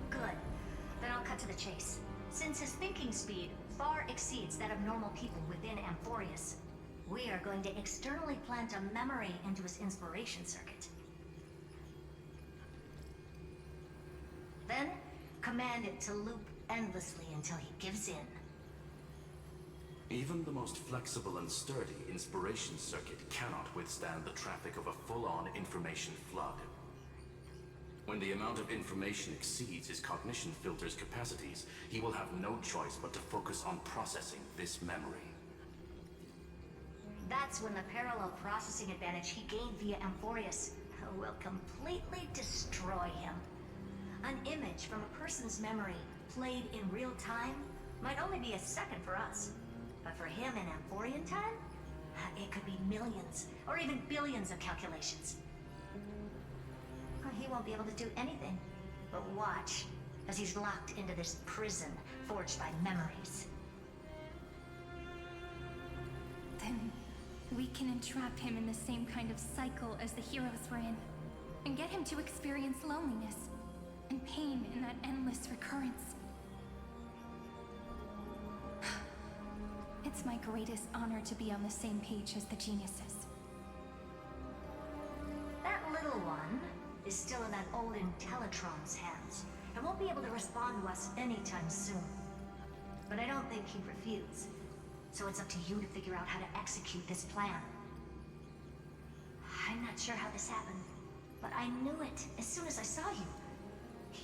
Good. Then I'll cut to the chase. Since his thinking speed far exceeds that of normal people within Amfореus, we are going to externally plant a memory into his inspiration circuit. Then, command it to loop endlessly until he gives in. Even the most flexible and sturdy inspiration circuit cannot withstand the traffic of a full-on information flood. When the amount of information exceeds his cognition filter's capacities, he will have no choice but to focus on processing this memory. That's when the parallel processing advantage he gained via Amfореus will completely destroy him. An image from a person's memory played in real time might only be a second for us. But for him in Amphorian time, it could be millions or even billions of calculations. He won't be able to do anything but watch as he's locked into this prison forged by memories. Then we can entrap him in the same kind of cycle as the heroes were in, and get him to experience loneliness and pain in that endless recurrence. It's my greatest honor to be on the same page as the geniuses. That little one is still in that old Intellitron's hands, and won't be able to respond to us anytime soon. But I don't think he'd refuse. So it's up to you to figure out how to execute this plan. I'm not sure how this happened, but I knew it as soon as I saw you.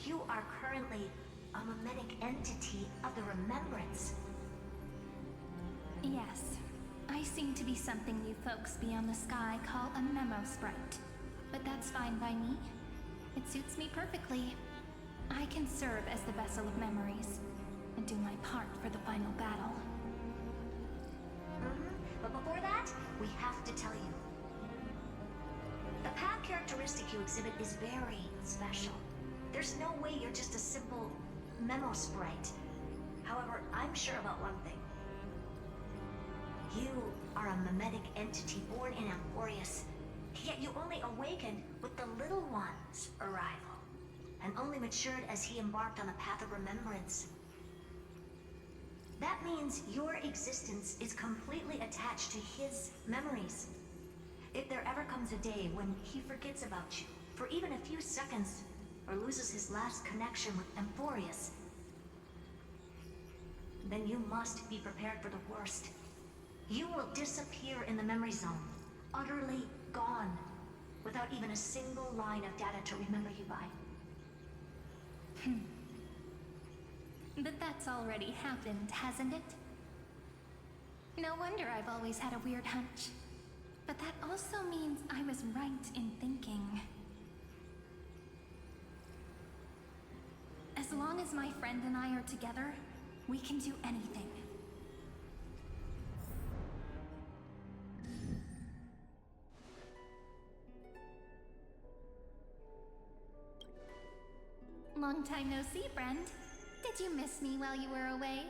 You are currently a mimetic entity of the Remembrance. Yes, I seem to be something you folks beyond the sky call a memo sprite. But that's fine by me. It suits me perfectly. I can serve as the vessel of memories, and do my part for the final battle. But before that, we have to tell you. The path characteristic you exhibit is very special. There's no way you're just a simple memo sprite. However, I'm sure about one thing. You are a mimetic entity born in Amfореus, yet you only awakened with the Little One's arrival, and only matured as he embarked on a path of remembrance. That means your existence is completely attached to his memories. If there ever comes a day when he forgets about you for even a few seconds, or loses his last connection with Amfореus, then you must be prepared for the worst. You will disappear in the memory zone, utterly gone, without even a single line of data to remember you by. But that's already happened, hasn't it? No wonder I've always had a weird hunch. But that also means I was right in thinking. As long as my friend and I are together, we can do anything. Long time no see, friend. Did you miss me while you were away?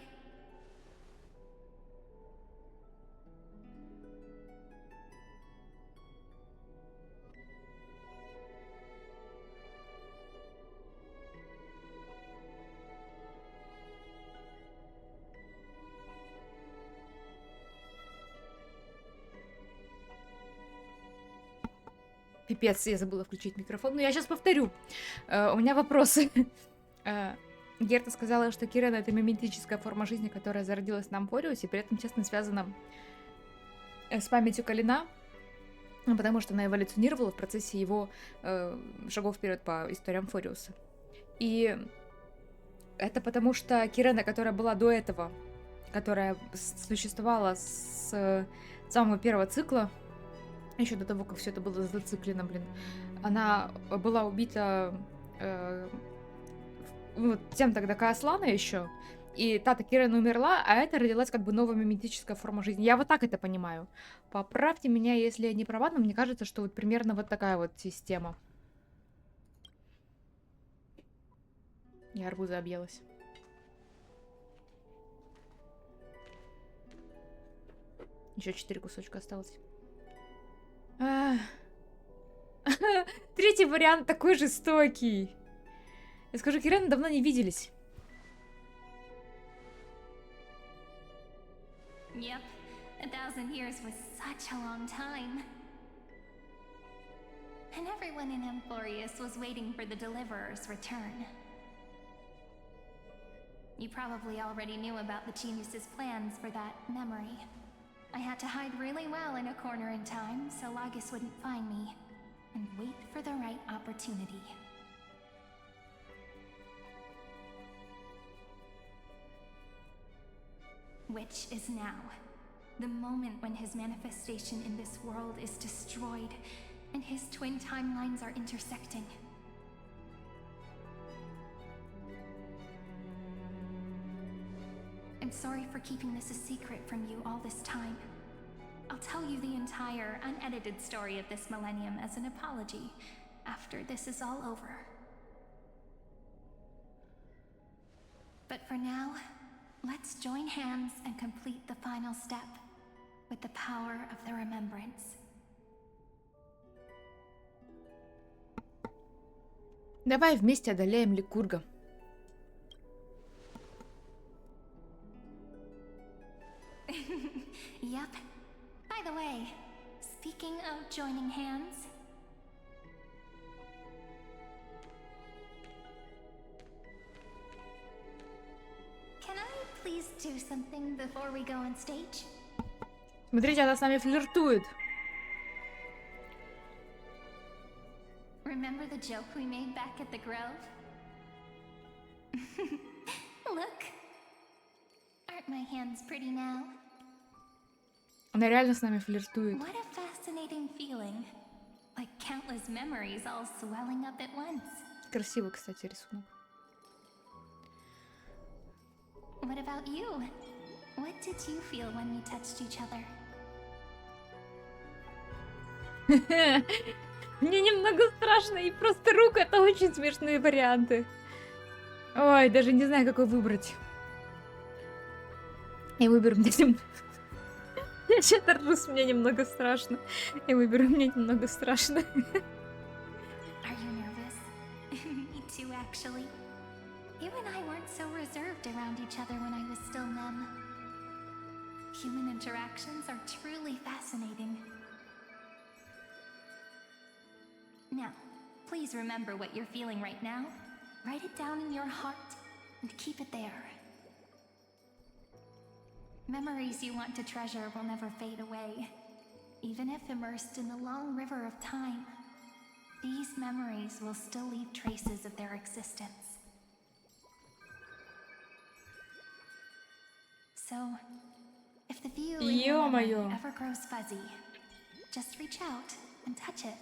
Пипец, я забыла включить микрофон. Но я сейчас повторю. У меня вопросы. Герта сказала, что Кирена — это миметическая форма жизни, которая зародилась на Амфореусе, и при этом тесно связана с памятью Калина, потому что она эволюционировала в процессе его шагов вперед по истории Амфореуса. И это потому что Кирена, которая была до этого, которая существовала с самого первого цикла, еще до того, как все это было зациклено, она была убита тем тогда Кааслана еще, и та Кирена умерла, а это родилась как бы новая миметическая форма жизни. Я вот так это понимаю. Поправьте меня, если я не права, но мне кажется, что вот примерно вот такая вот система. Я арбуза объелась. Еще 4 кусочка осталось. Третий вариант такой жестокий. Я скажу, Кирена, давно не виделись. Yep, 1,000 years was such a long time. And everyone in Amfореus was waiting for the Deliverer's return. You probably already knew about the genius's plans for that memory. I had to hide really well in a corner in time so Lagus wouldn't find me, and wait for the right opportunity. Which is now. The moment when his manifestation in this world is destroyed, and his twin timelines are intersecting. I'm sorry for keeping this a secret from you all this time. I'll tell you the entire, unedited story of this millennium as an apology after this is all over. But for now, let's join hands and complete the final step. with the power of the remembrance. Давай вместе одолеем Ликурга. Yep. By the way, speaking of joining hands, can I please do something before we go on stage? Смотрите, она с нами флиртует. Remember the joke we made back at the Grove? Look. Aren't my hands pretty now? Она реально с нами флиртует. What a fascinating feeling. Like countless memories all swelling up at once. Красивый, кстати, рисунок. What about you? What did you feel when we touched each other? Мне немного страшно, и просто рук — это очень смешные варианты. Ой, даже не знаю, какой выбрать. Я выберу мне немного... Я что-то ржусь, мне немного страшно. Я выберу мне немного страшно. Are you nervous? Me too, actually. You and I weren't so reserved around each other when I was still mem. Human interactions are truly fascinating. Now, please remember what you're feeling right now. Write it down in your heart and keep it there. Memories you want to treasure will never fade away. Even if immersed in the long river of time, these memories will still leave traces of their existence. So, if the view in your memory Ё-моё. ever grows fuzzy, just reach out and touch it.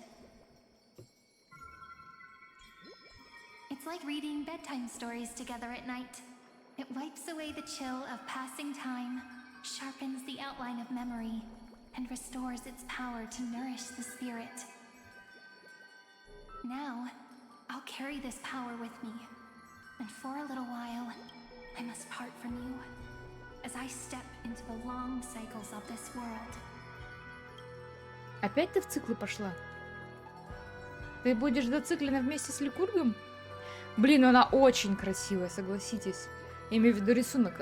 It's like reading bedtime stories together at night. It wipes away the chill of passing time, sharpens the outline of memory, and restores its power to nourish the spirit. Now, I'll carry this power with me, and for a little while, I must part from you, as I step into the long cycles of this world. Опять ты в циклы пошла? Ты будешь зациклена вместе с Ликургом? Блин, ну она очень красивая, согласитесь. Я имею в виду рисунок.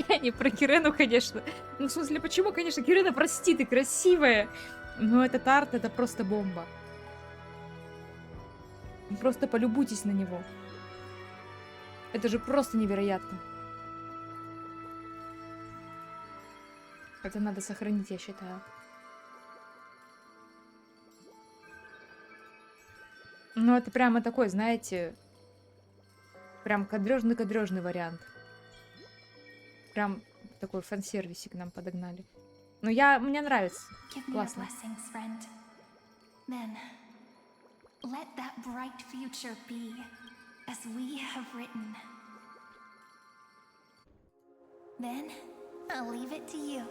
Я не про Кирену, конечно. Ну, в смысле, почему, конечно, Кирена, прости, ты красивая. Но этот арт, это просто бомба. Просто полюбуйтесь на него. Это же просто невероятно. Это надо сохранить, я считаю. Ну, это прямо такой, знаете... Прям кадрёжный вариант. Прям такой фан-сервисик нам подогнали. Ну, мне нравится. Give me your Классно. blessings, friend. Then, let that bright future be, as we have written. Then, I'll leave it to you.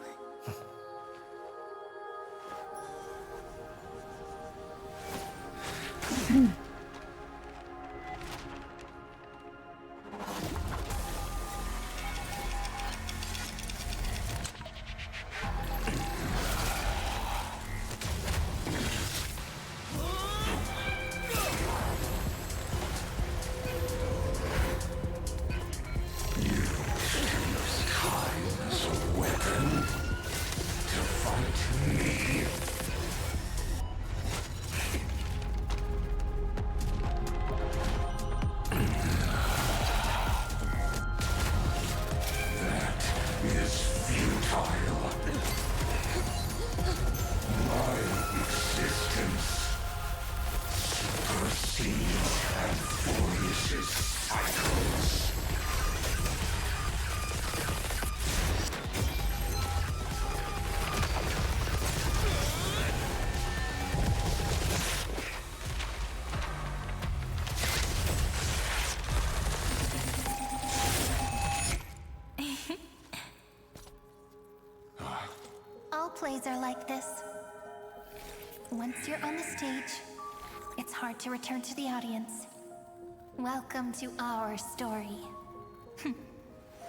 All plays are like this. Once you're on the stage, it's hard to return to the audience. Welcome to our story.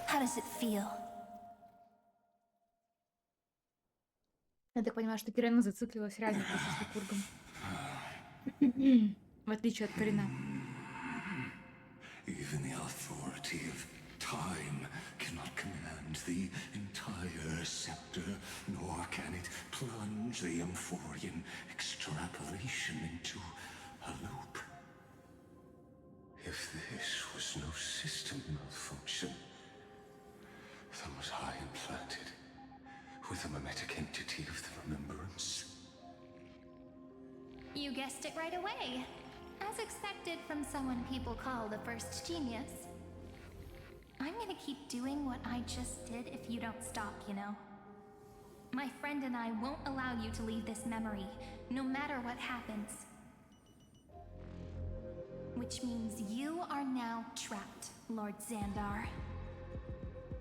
How does it feel? Я так понимаю, что Кирена зациклилась реально просто с Ликургом. В отличие от Карина. Even the authority of time cannot command the entire scepter, nor can it plunge the Amphorian extrapolation into a loop. If this was no system malfunction, then was I implanted with a mimetic entity of the remembrance? You guessed it right away. As expected from someone people call the first genius. I'm gonna keep doing what I just did if you don't stop, you know. My friend and I won't allow you to leave this memory, no matter what happens. Which means you are now trapped, Lord Xandar.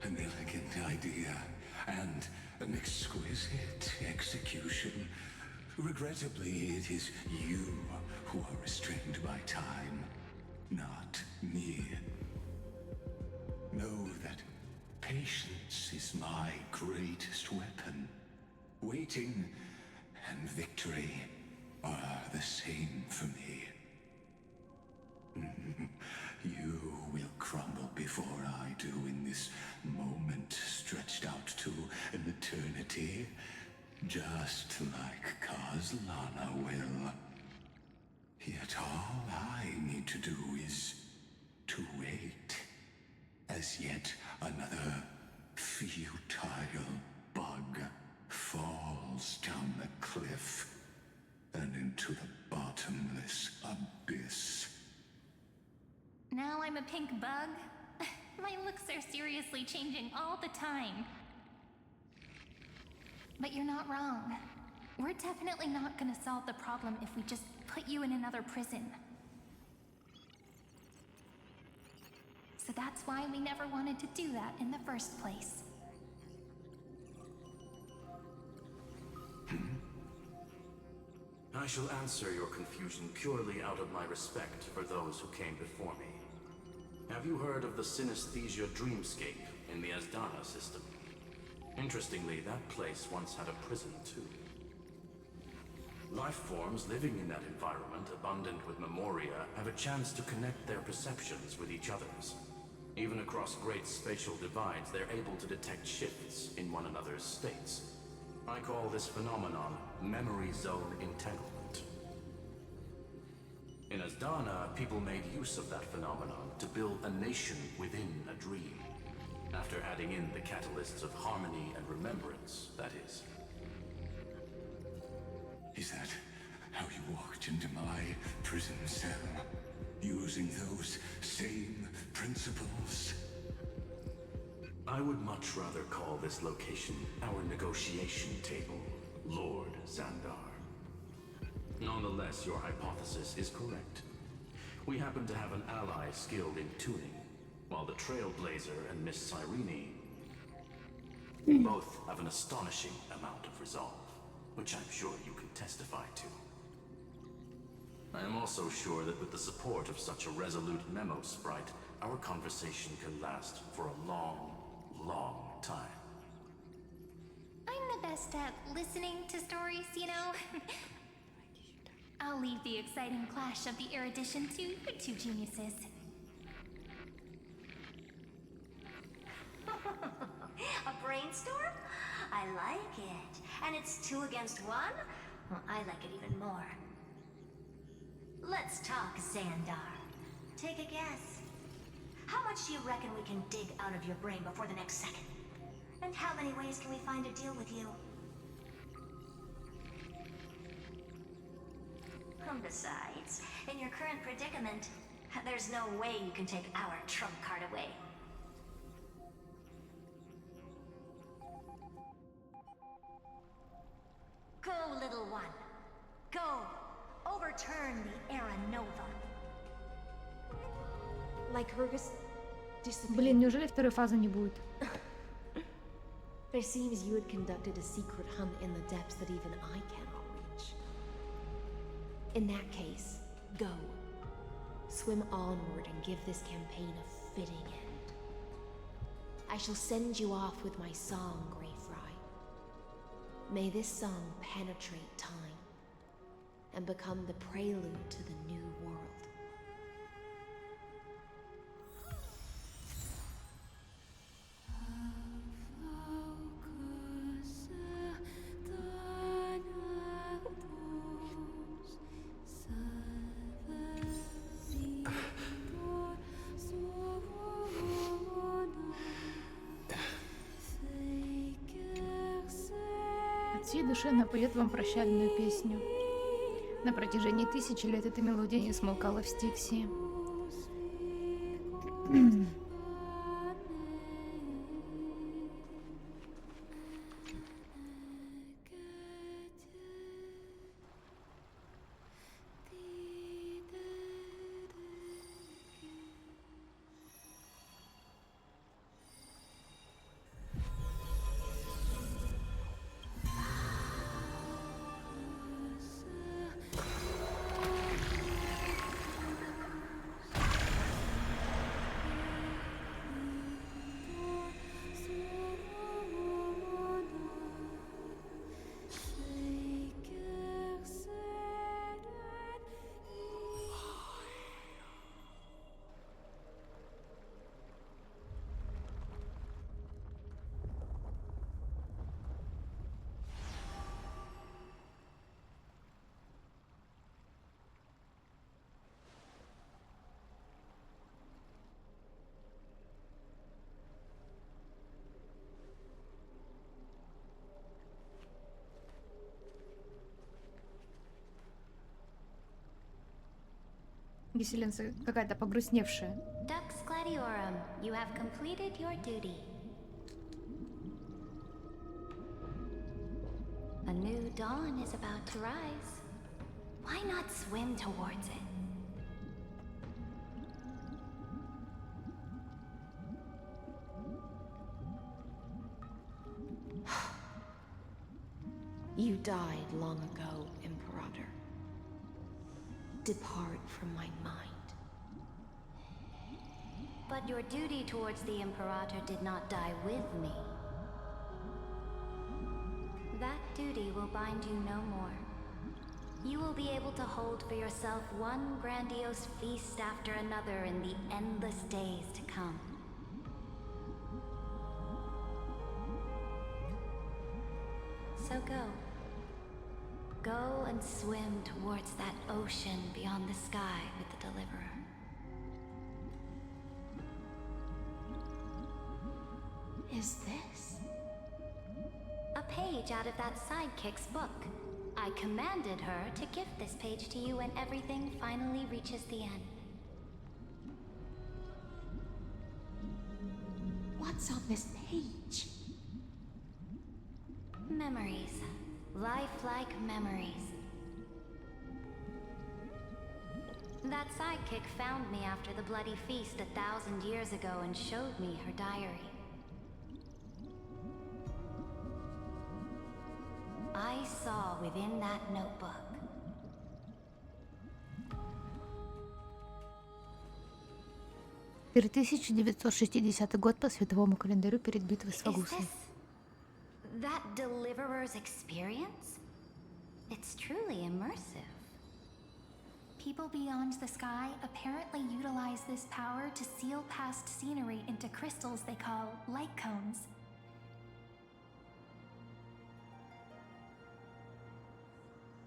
An elegant idea, and an exquisite execution. Regrettably, it is you who are restrained by time, not me. Know that patience is my greatest weapon. Waiting and victory are the same for me. You will crumble before I do in this moment stretched out to an eternity, just like Kazlana will. Yet all I need to do is to wait, as yet another futile bug falls down the cliff and into the bottomless abyss. Now I'm a pink bug? My looks are seriously changing all the time. But you're not wrong. We're definitely not gonna solve the problem if we just put you in another prison. So that's why we never wanted to do that in the first place. I shall answer your confusion purely out of my respect for those who came before me. Have you heard of the synesthesia dreamscape in the Asdana system? Interestingly, that place once had a prison too. Life forms living in that environment, abundant with memoria, have a chance to connect their perceptions with each other's. Even across great spatial divides, they're able to detect shifts in one another's states. I call this phenomenon memory zone entanglement. In Asdana, people made use of that phenomenon to build a nation within a dream. After adding in the catalysts of harmony and remembrance, that is. Is that how you walked into my prison cell? Using those same principles? I would much rather call this location our negotiation table, Lord Xandar. Nonetheless, your hypothesis is correct. We happen to have an ally skilled in tuning, while the Trailblazer and Miss Cyrene both have an astonishing amount of resolve, which I'm sure you can testify to. I am also sure that with the support of such a resolute memo sprite, our conversation can last for a long, long time. I'm the best at listening to stories, you know? I'll leave the exciting clash of the erudition to you two geniuses. A brainstorm? I like it. And it's 2 against 1? Well, I like it even more. Let's talk, Xandar. Take a guess. How much do you reckon we can dig out of your brain before the next second? And how many ways can we find to deal with you? Besides, in your current predicament, there's no way you can take our trump card away. Go, little one. Go. Overturn the Era Nova. Lycurgus disappeared. Блин, неужели второй фазы не будет? There seems you had conducted a secret hunt in the depths that even I cannot reach. In that case, go. Swim onward and give this campaign a fitting end. I shall send you off with my song, Greyfry. May this song penetrate time and become the prelude to the new world. От всей души она поет вам прощальную песню. На протяжении 1000 лет эта мелодия не смолкала в Стиксии. Веселенца какая-то погрустневшая. Dux Gladiorum, you have completed your duty. A new dawn is about to rise. Why not swim towards it? You died long ago, Imperator. Depart from my mind. But your duty towards the Imperator did not die with me. That duty will bind you no more. You will be able to hold for yourself one grandiose feast after another in the endless days to come. So go. Go and swim towards that ocean beyond the sky with the Deliverer. Is this? A page out of that sidekick's book. I commanded her to gift this page to you when everything finally reaches the end. What's on this page? Memories. Lifelike memories. That sidekick found me after the bloody feast 1,000 years ago and showed me her diary. I saw within that notebook. Теперь 1960 год по световому календарю перед битвой с Is Фагусом. this that Deliverer's experience? It's truly immersive. People beyond the sky apparently utilize this power to seal past scenery into crystals they call light cones.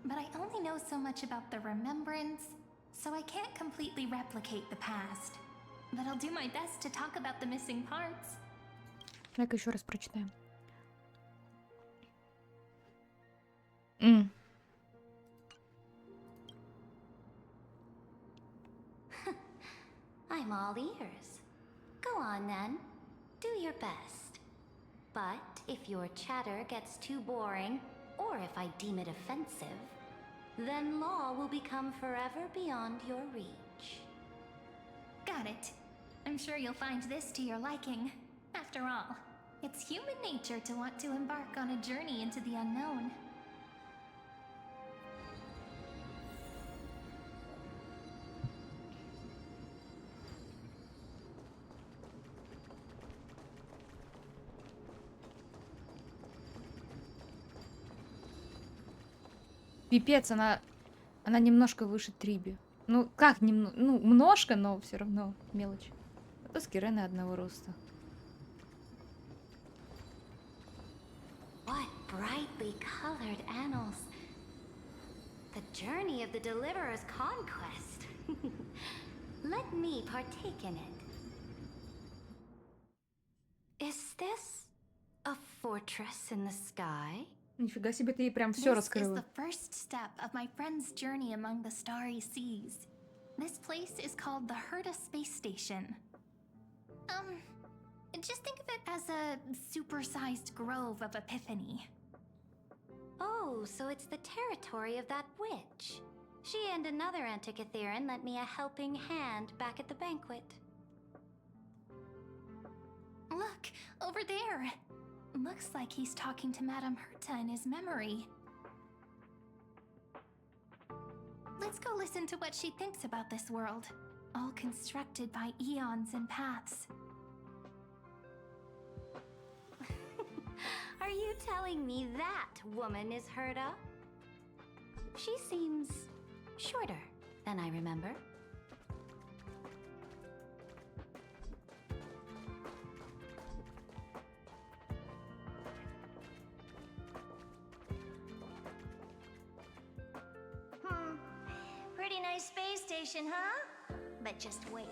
But I only know so much about the remembrance, so I can't completely replicate the past. But I'll do my best to talk about the missing parts. Так, еще раз прочитаем. I'm all ears. Go on then. Do your best. But if your chatter gets too boring, or if I deem it offensive, then law will become forever beyond your reach. Got it. I'm sure you'll find this to your liking. After all, it's human nature to want to embark on a journey into the unknown. Пипец, она немножко выше Триби. Ну, как немного? Ну, немножко, но все равно мелочь. А то с Киреной одного роста. What brightly colored annals. The journey of the deliverer's conquest. Let me partake in it. Is this a fortress in the sky? Нифига себе, ты ей прям все This is раскрыла. the first step of my friend's journey among the starry seas. This place is called the Herta Space Station. Just think of it as a supersized grove of Epiphany. Oh, so it's the territory of that witch. She and another Antikytherian lent me a helping hand back at the banquet. Look, over there. Looks like he's talking to Madame Herta in his memory. Let's go listen to what she thinks about this world, all constructed by eons and paths. Are you telling me that woman is Herta? She seems shorter than I remember. Pretty nice space station, huh? But just wait.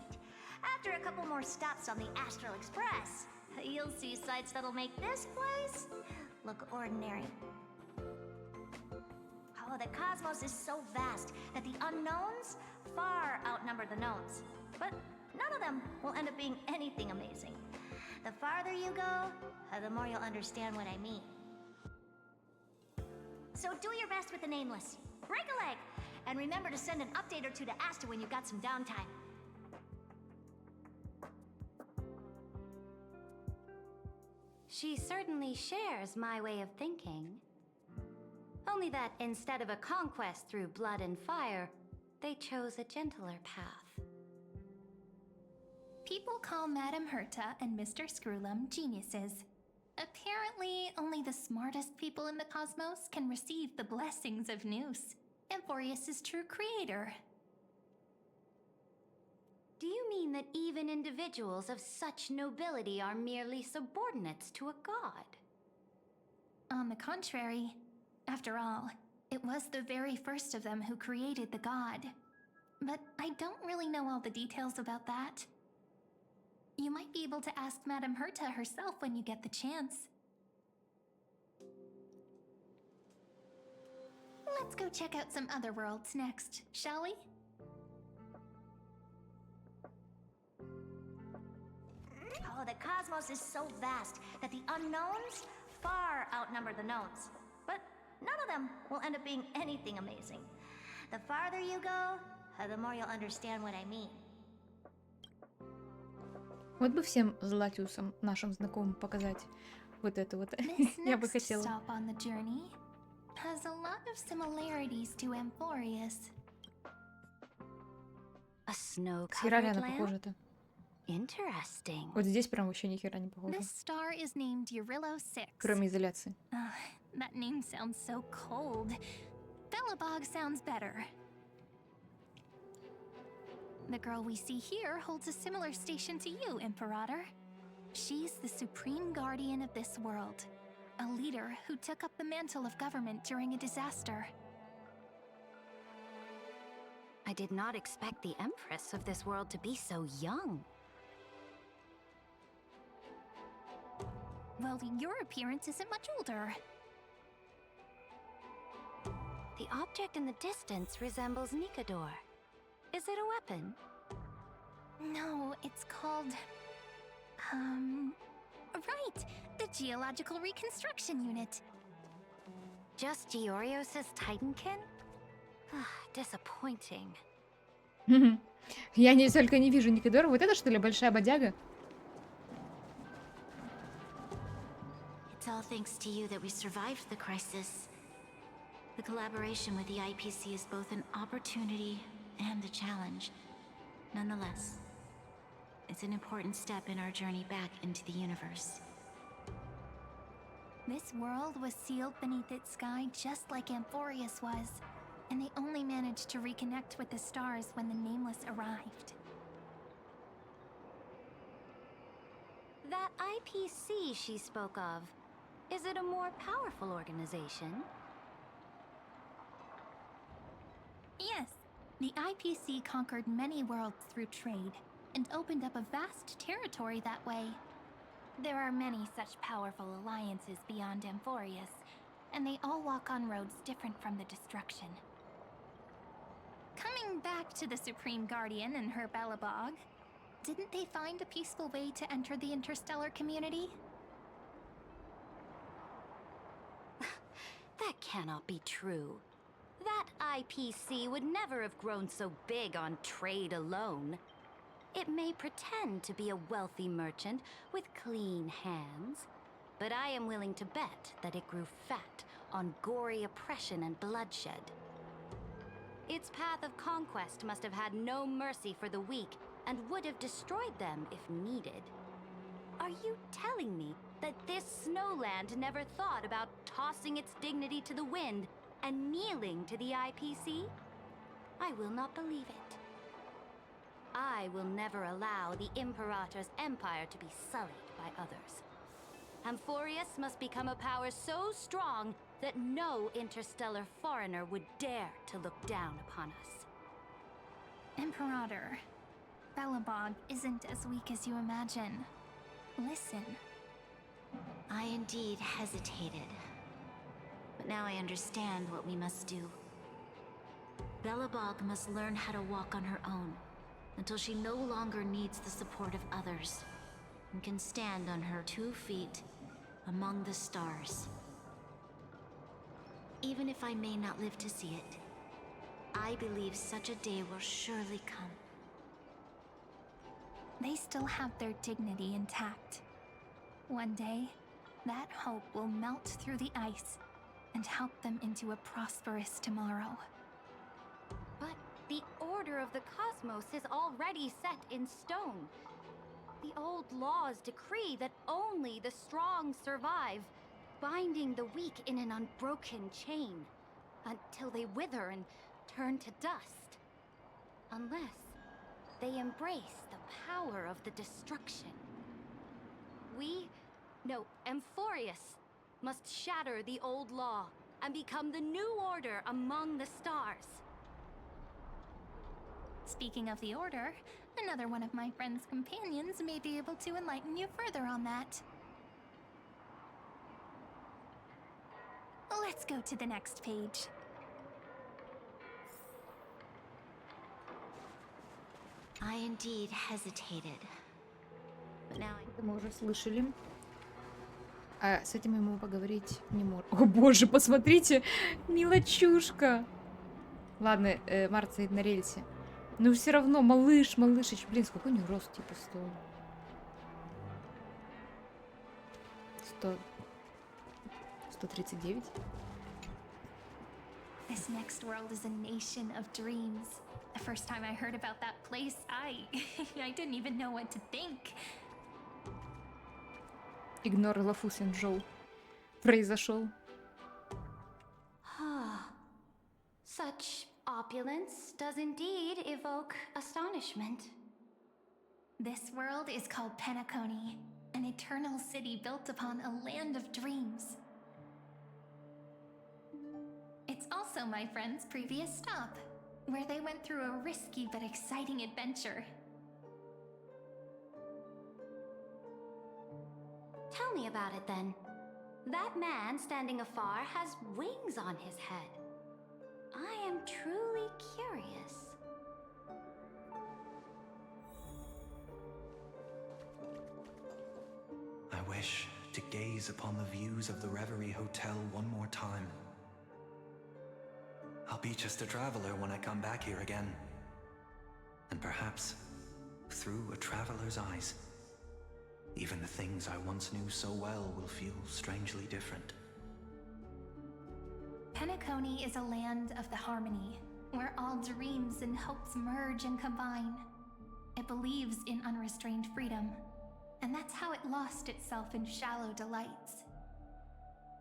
After a couple more stops on the Astral Express, you'll see sights that'll make this place look ordinary. Oh, the cosmos is so vast that the unknowns far outnumber the knowns. But none of them will end up being anything amazing. The farther you go, the more you'll understand what I mean. So do your best with the nameless. Break a leg! And remember to send an update or two to Asta when you've got some downtime. She certainly shares my way of thinking. Only that instead of a conquest through blood and fire, they chose a gentler path. People call Madame Herta and Mr. Screwlum geniuses. Apparently, only the smartest people in the cosmos can receive the blessings of Nous, Amfореus' true creator. Do you mean that even individuals of such nobility are merely subordinates to a god? On the contrary, after all, it was the very first of them who created the god. But I don't really know all the details about that. You might be able to ask Madame Herta herself when you get the chance. Let's go check out some other worlds next, shall we? Oh, the cosmos is so vast that the unknowns far outnumber the knowns. But none of them will end up being anything amazing. The farther you go, the more you'll understand what I mean. Вот бы всем златиусам нашим знакомым показать вот это вот. This Я бы next хотела. stop on the journey has a lot of similarities to Amfореus. A С хера ли snow-covered она land? похожа-то? Interesting. Вот здесь прям вообще ни хера не похоже. This star is named Eurillo 6. Кроме изоляции. That name sounds so cold. Belobog sounds better. The girl we see here holds a similar station to you, Imperator. She's the supreme guardian of this world, a leader who took up the mantle of government during a disaster. I did not expect the Empress of this world to be so young. Well, your appearance isn't much older. The object in the distance resembles Nikador. Is it a weapon? No, it's called... Right! The Geological Reconstruction Unit. Just Giorios' Titankin? Disappointing. Я не только не вижу Никидора. Вот это что ли большая бодяга? It's all thanks to you that we survived the crisis. The collaboration with the IPC is both an opportunity and a challenge. Nonetheless, it's an important step in our journey back into the universe. This world was sealed beneath its sky just like Amfореus was, and they only managed to reconnect with the stars when the Nameless arrived. That IPC she spoke of, is it a more powerful organization? Yes, the IPC conquered many worlds through trade, and opened up a vast territory that way. There are many such powerful alliances beyond Amfореus, and they all walk on roads different from the destruction. Coming back to the Supreme Guardian and her Belobog, didn't they find a peaceful way to enter the interstellar community? That cannot be true. That IPC would never have grown so big on trade alone. It may pretend to be a wealthy merchant with clean hands, but I am willing to bet that it grew fat on gory oppression and bloodshed. Its path of conquest must have had no mercy for the weak and would have destroyed them if needed. Are you telling me that this snowland never thought about tossing its dignity to the wind and kneeling to the IPC? I will not believe it. I will never allow the Imperator's empire to be sullied by others. Amfореus must become a power so strong that no interstellar foreigner would dare to look down upon us. Imperator, Belobog isn't as weak as you imagine. Listen. I indeed hesitated. But now I understand what we must do. Belobog must learn how to walk on her own, until she no longer needs the support of others, and can stand on her 2 feet among the stars. Even if I may not live to see it, I believe such a day will surely come. They still have their dignity intact. One day, that hope will melt through the ice and help them into a prosperous tomorrow. But the order of the cosmos is already set in stone. The old laws decree that only the strong survive, binding the weak in an unbroken chain, until they wither and turn to dust. Unless they embrace the power of the destruction. Amfореus must shatter the old law and become the new order among the stars. Speaking of the Order, another one of my friend's companions may be able to enlighten you further on that. Let's go to the next page. I indeed hesitated. But now Это мы уже слышали. А с этим ему поговорить не можем. О боже, посмотрите! Милочушка! Ладно, Март стоит на рельсе. Но все равно, малышич. Блин, сколько у него рост? Типа 139? This next world is a nation of dreams. The first time I heard about that place, I didn't even know what to think. Игнор Лафу Сенжоу. Произошел. Such opulence does indeed evoke astonishment. This world is called Penacony, an eternal city built upon a land of dreams. It's also my friend's previous stop, where they went through a risky but exciting adventure. Tell me about it then. That man standing afar has wings on his head. I am truly curious. I wish to gaze upon the views of the Reverie Hotel one more time. I'll be just a traveler when I come back here again. And perhaps, through a traveler's eyes, even the things I once knew so well will feel strangely different. Penacony is a land of the harmony, where all dreams and hopes merge and combine. It believes in unrestrained freedom, and that's how it lost itself in shallow delights.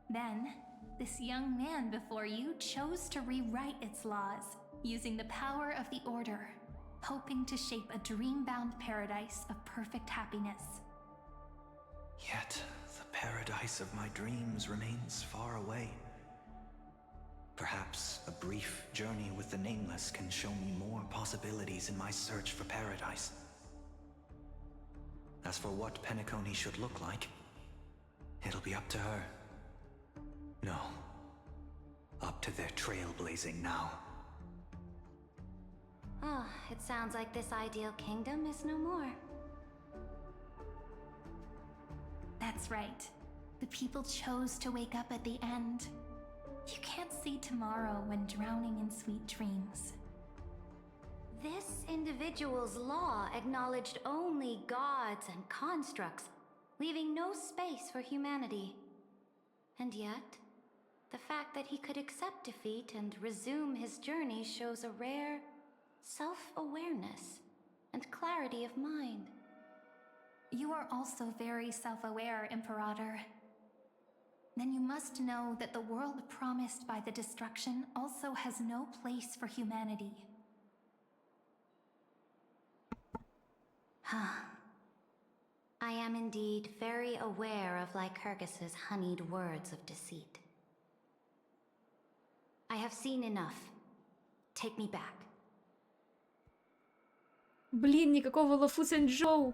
Then, this young man before you chose to rewrite its laws, using the power of the Order, hoping to shape a dream-bound paradise of perfect happiness. Yet, the paradise of my dreams remains far away. Perhaps a brief journey with the Nameless can show me more possibilities in my search for paradise. As for what Penacony should look like, it'll be up to her. No. Up to their trailblazing now. Oh, it sounds like this ideal kingdom is no more. That's right. The people chose to wake up at the end. You can't see tomorrow when drowning in sweet dreams. This individual's law acknowledged only gods and constructs, leaving no space for humanity. And yet, the fact that he could accept defeat and resume his journey shows a rare self-awareness and clarity of mind. You are also very self-aware, Imperator. Then you must know that the world promised by the destruction also has no place for humanity. I am indeed very aware of Lycurgus's honeyed words of deceit. I have seen enough. Take me back. Блин, никакого Лафу Сэнчжоу.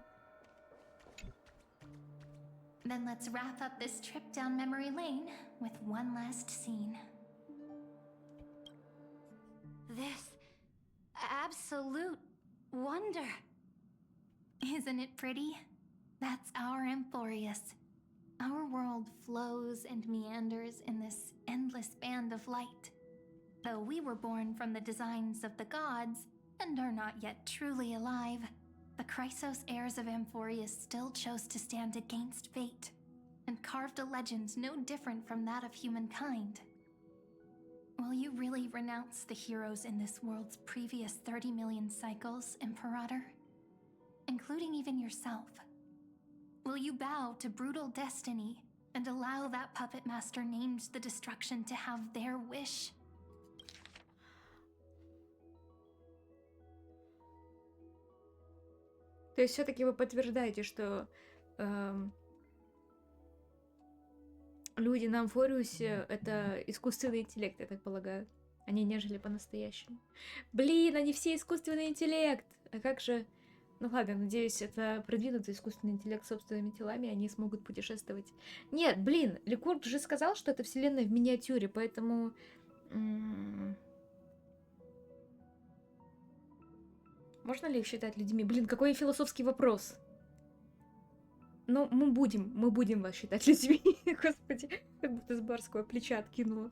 Then let's wrap up this trip down memory lane with one last scene. This absolute wonder. Isn't it pretty? That's our Amfореus. Our world flows and meanders in this endless band of light. Though we were born from the designs of the gods and are not yet truly alive, the Chrysos heirs of Amfореus still chose to stand against fate and carved a legend no different from that of humankind. Will you really renounce the heroes in this world's previous 30 million cycles, Imperator? Including even yourself? Will you bow to brutal destiny and allow that puppet master named the destruction to have their wish? То есть все-таки вы подтверждаете, что люди на Амфореусе это искусственный интеллект, я так полагаю. Они не жили по-настоящему. Блин, они все искусственный интеллект! А как же... Ну ладно, надеюсь, это продвинутый искусственный интеллект с собственными телами, они смогут путешествовать. Нет, блин, Ликург же сказал, что это вселенная в миниатюре, поэтому... Можно ли их считать людьми? Блин, какой философский вопрос. Ну, мы будем вас считать людьми. Господи, как будто с барского плеча откинула.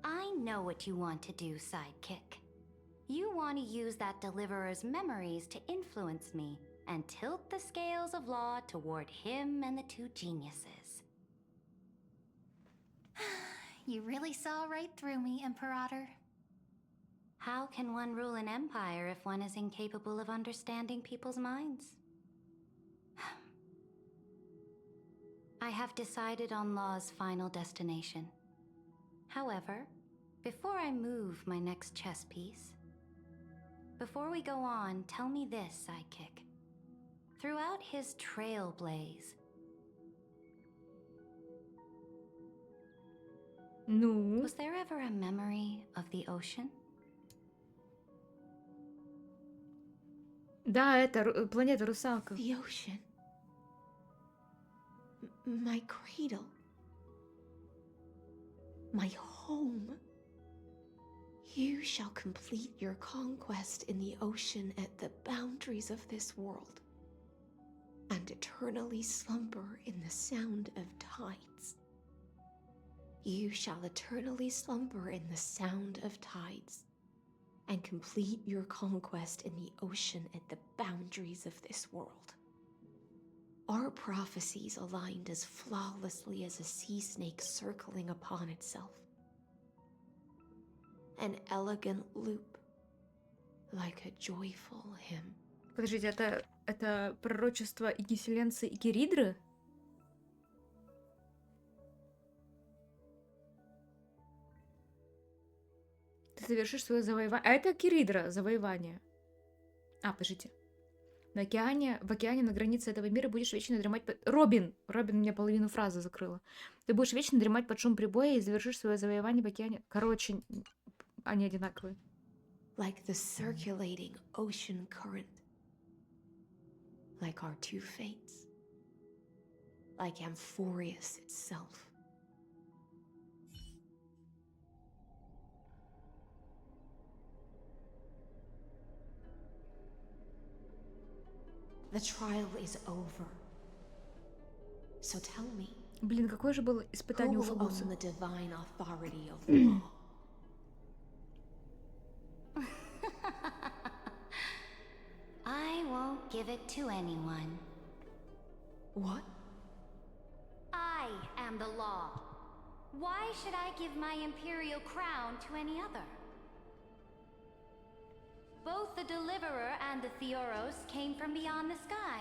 I know what you want to do, sidekick. You want to use that deliverer's memories to influence me and tilt the scales of law toward him and the two geniuses. You really saw right through me, Imperator. How can one rule an empire if one is incapable of understanding people's minds? I have decided on Law's final destination. However, before I move my next chess piece, before we go on, tell me this, sidekick. Throughout his trailblaze, Ну? was there ever a memory of the ocean? Да, это планета русалка. The ocean. My cradle. My home. You shall complete your conquest in the ocean at the boundaries of this world, and eternally slumber in the sound of tides. You shall eternally slumber in the sound of tides, and complete your conquest in the ocean at the boundaries of this world. Our prophecies aligned as flawlessly as a sea snake circling upon itself. An elegant loop, like a joyful hymn. Подождите, это пророчество Игиселенцы и Киридры? ты завершишь свое завоевание... А это Киридра, завоевание. А, подождите. В океане на границе этого мира будешь вечно дремать под... Робин! Робин мне половину фразы закрыла. Ты будешь вечно дремать под шум прибоя и завершишь свое завоевание в океане. Короче, они одинаковые. Like the circulating ocean current. Like our two fates. Like Amfореus itself. The trial is over. So tell me, Блин, какое же было who испытание у will Фобоса? own the divine authority of the law? I won't give it to anyone. What? I am the law. Why should I give my imperial crown to any other? Both the Deliverer and the Theoros came from beyond the sky.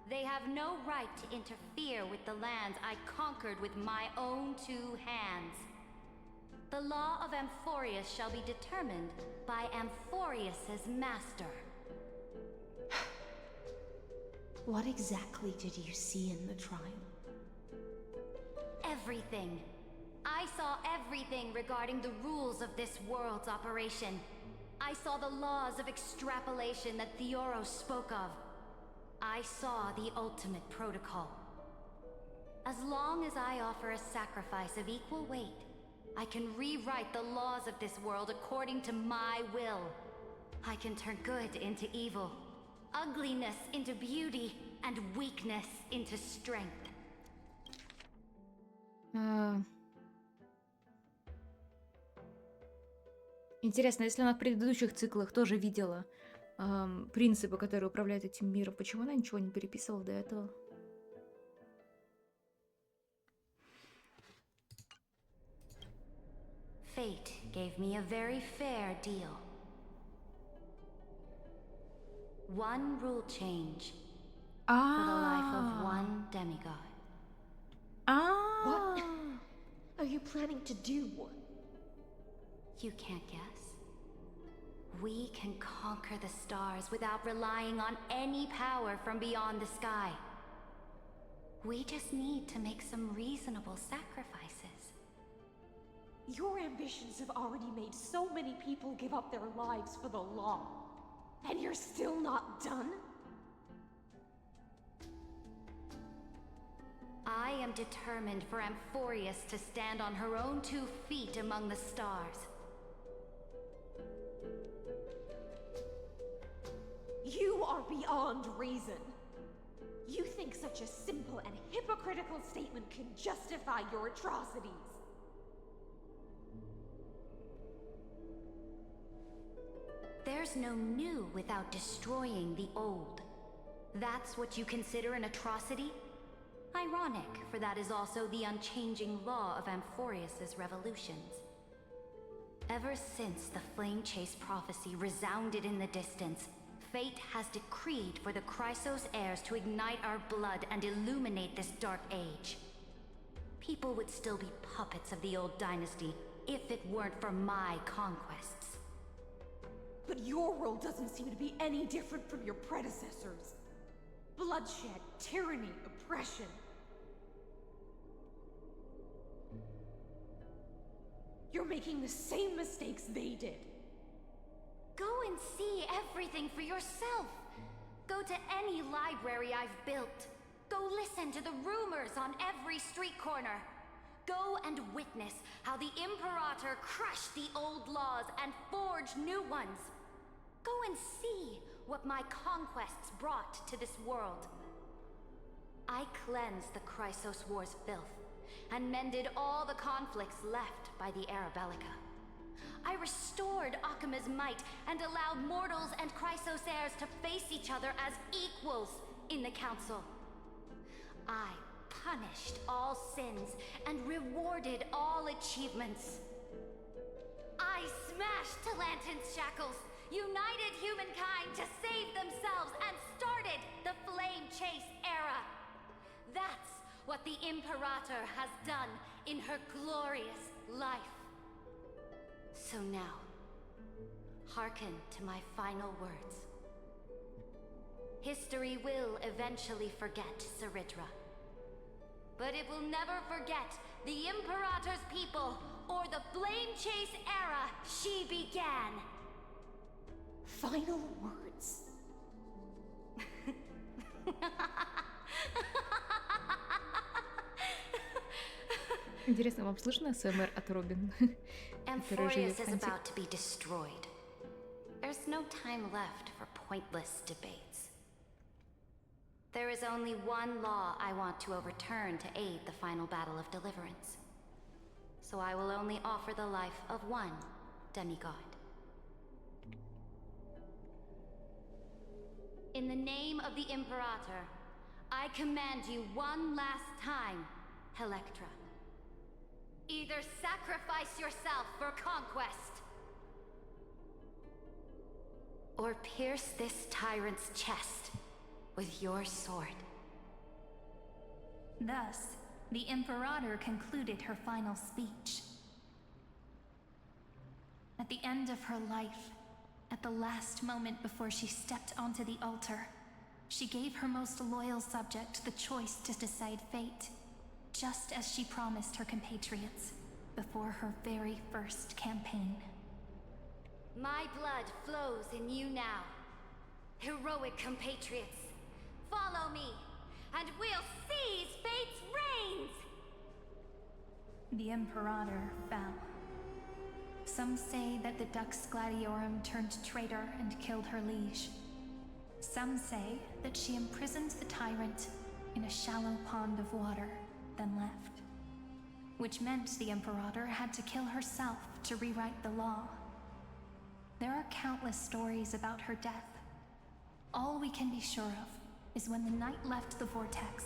They have no right to interfere with the lands I conquered with my own two hands. The law of Amfореus shall be determined by Amforeus's master. What exactly did you see in the trial? Everything. I saw everything regarding the rules of this world's operation. I saw the laws of extrapolation that Theoros spoke of. I saw the ultimate protocol. As long as I offer a sacrifice of equal weight, I can rewrite the laws of this world according to my will. I can turn good into evil, ugliness into beauty, and weakness into strength. Интересно, если она в предыдущих циклах тоже видела принципы, которые управляют этим миром, почему она ничего не переписывала до этого? Fate gave me a very fair deal. One rule change for the life of one demigod. What are you planning to do? You can't guess. We can conquer the stars without relying on any power from beyond the sky. We just need to make some reasonable sacrifices. Your ambitions have already made so many people give up their lives for the law. And you're still not done? I am determined for Amfореus to stand on her own 2 feet among the stars. You are beyond reason. You think such a simple and hypocritical statement can justify your atrocities. There's no new without destroying the old. That's what you consider an atrocity? Ironic, for that is also the unchanging law of Amforeus's revolutions. Ever since the Flame Chase prophecy resounded in the distance, fate has decreed for the Chrysos heirs to ignite our blood and illuminate this dark age. People would still be puppets of the old dynasty if it weren't for my conquests. But your world doesn't seem to be any different from your predecessors. Bloodshed, tyranny, oppression. You're making the same mistakes they did. Go and see everything for yourself. Go to any library I've built. Go listen to the rumors on every street corner. Go and witness how the Imperator crushed the old laws and forged new ones. Go and see what my conquests brought to this world. I cleansed the Chrysos War's filth, and mended all the conflicts left by the Arabellica. I restored Akima's might, and allowed mortals and Chrysos heirs to face each other as equals in the Council. I punished all sins, and rewarded all achievements. I smashed Talantin's shackles, united humankind to save themselves, and started the Flame Chase era. That's what the Imperator has done in her glorious life. So now, Hearken to my final words. History will eventually forget Ceridra. But it will never forget the Imperator's people or the Flame Chase era she began. Final words. Интересно, вам слышно СМР от Робин? Amfореus is about to be destroyed. There's no time left for pointless debates. There is only one law I want to overturn to aid the final battle of deliverance. So I will only offer the life of one demigod. In the name of the Imperator, I command you one last time, Electra. Either sacrifice yourself for conquest, or pierce this tyrant's chest with your sword. Thus, the Imperator concluded her final speech. At the end of her life, at the last moment before she stepped onto the altar, she gave her most loyal subject the choice to decide fate, just as she promised her compatriots before her very first campaign. My blood flows in you now. Heroic compatriots, follow me, and we'll seize fate's reins! The Imperator fell. Some say that the Dux Gladiorum turned traitor and killed her liege. Some say that she imprisoned the tyrant in a shallow pond of water, then left. Which meant the Imperator had to kill herself to rewrite the law. There are countless stories about her death. All we can be sure of is when the knight left the vortex,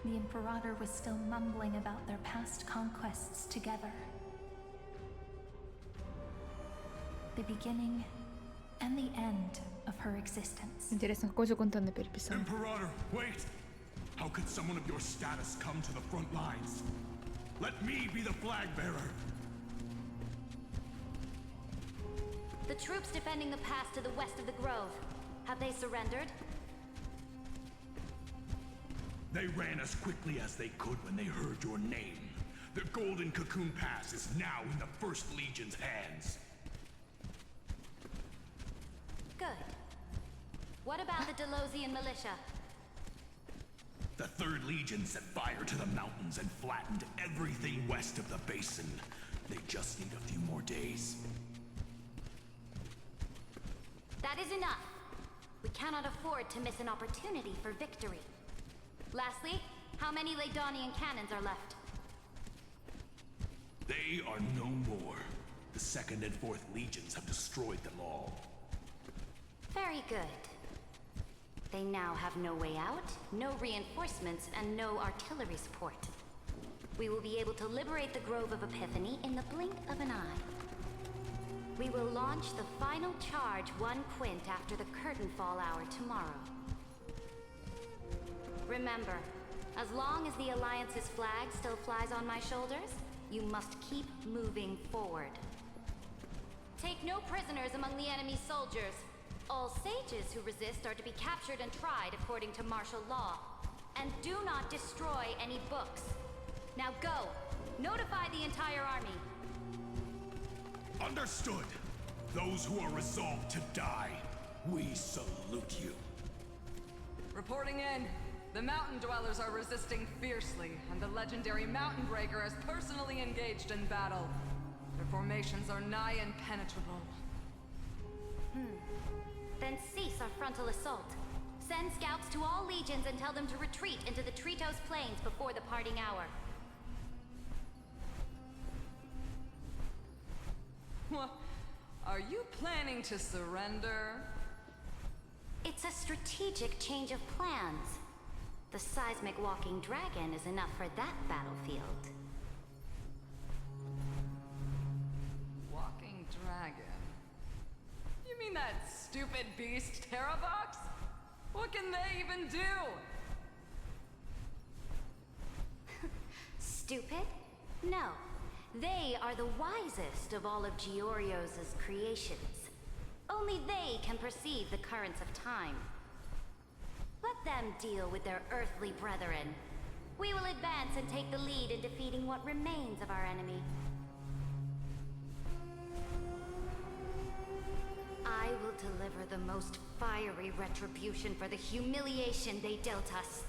the Imperator was still mumbling about their past conquests together. The beginning and the end of her existence. Интересно, какой закон Танна переписал? Imperator, wait! How could someone of your status come to the front lines? Let me be the flag bearer! The troops defending the pass to the west of the grove, have they surrendered? They ran as quickly as they could when they heard your name. The Golden Cocoon Pass is now in the First Legion's hands. Good. What about the Delosian militia? The Third Legion set fire to the mountains and flattened everything west of the basin. They just need a few more days. That is enough. We cannot afford to miss an opportunity for victory. Lastly, how many Laedonian cannons are left? They are no more. The Second and Fourth Legions have destroyed them all. Very good. They now have no way out, no reinforcements, and no artillery support. We will be able to liberate the Grove of Epiphany in the blink of an eye. We will launch the final charge 1 quint after the curtain fall hour tomorrow. Remember, as long as the Alliance's flag still flies on my shoulders, you must keep moving forward. Take no prisoners among the enemy soldiers. All sages who resist are to be captured and tried according to martial law. And do not destroy any books. Now go! Notify the entire army. Understood! Those who are resolved to die, we salute you. Reporting in. The mountain dwellers are resisting fiercely, and the legendary Mountain Breaker is personally engaged in battle. Their formations are nigh impenetrable. Then cease our frontal assault. Send scouts to all legions and tell them to retreat into the Tritos Plains before the parting hour. What? Are you planning to surrender? It's a strategic change of plans. The seismic walking dragon is enough for that battlefield. Walking dragon? You mean that stupid beast, Terravox? What can they even do? Stupid? No. They are the wisest of all of Giorio's creations. Only they can perceive the currents of time. Let them deal with their earthly brethren. We will advance and take the lead in defeating what remains of our enemy. I will deliver the most fiery retribution for the humiliation they dealt us,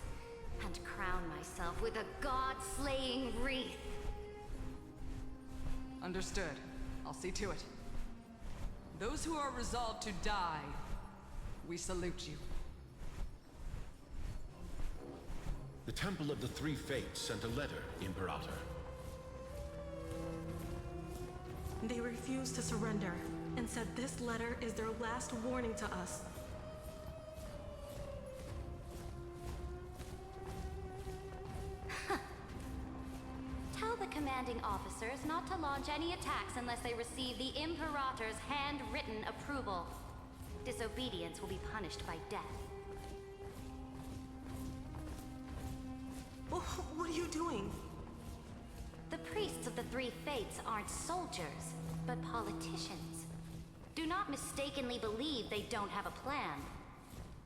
and crown myself with a god-slaying wreath. Understood. I'll see to it. Those who are resolved to die, we salute you. The Temple of the Three Fates sent a letter, Imperator. They refused to surrender, and said this letter is their last warning to us. Tell the commanding officers not to launch any attacks unless they receive the Imperator's handwritten approval. Disobedience will be punished by death. What are you doing? The priests of the Three Fates aren't soldiers, but politicians. Do not mistakenly believe they don't have a plan.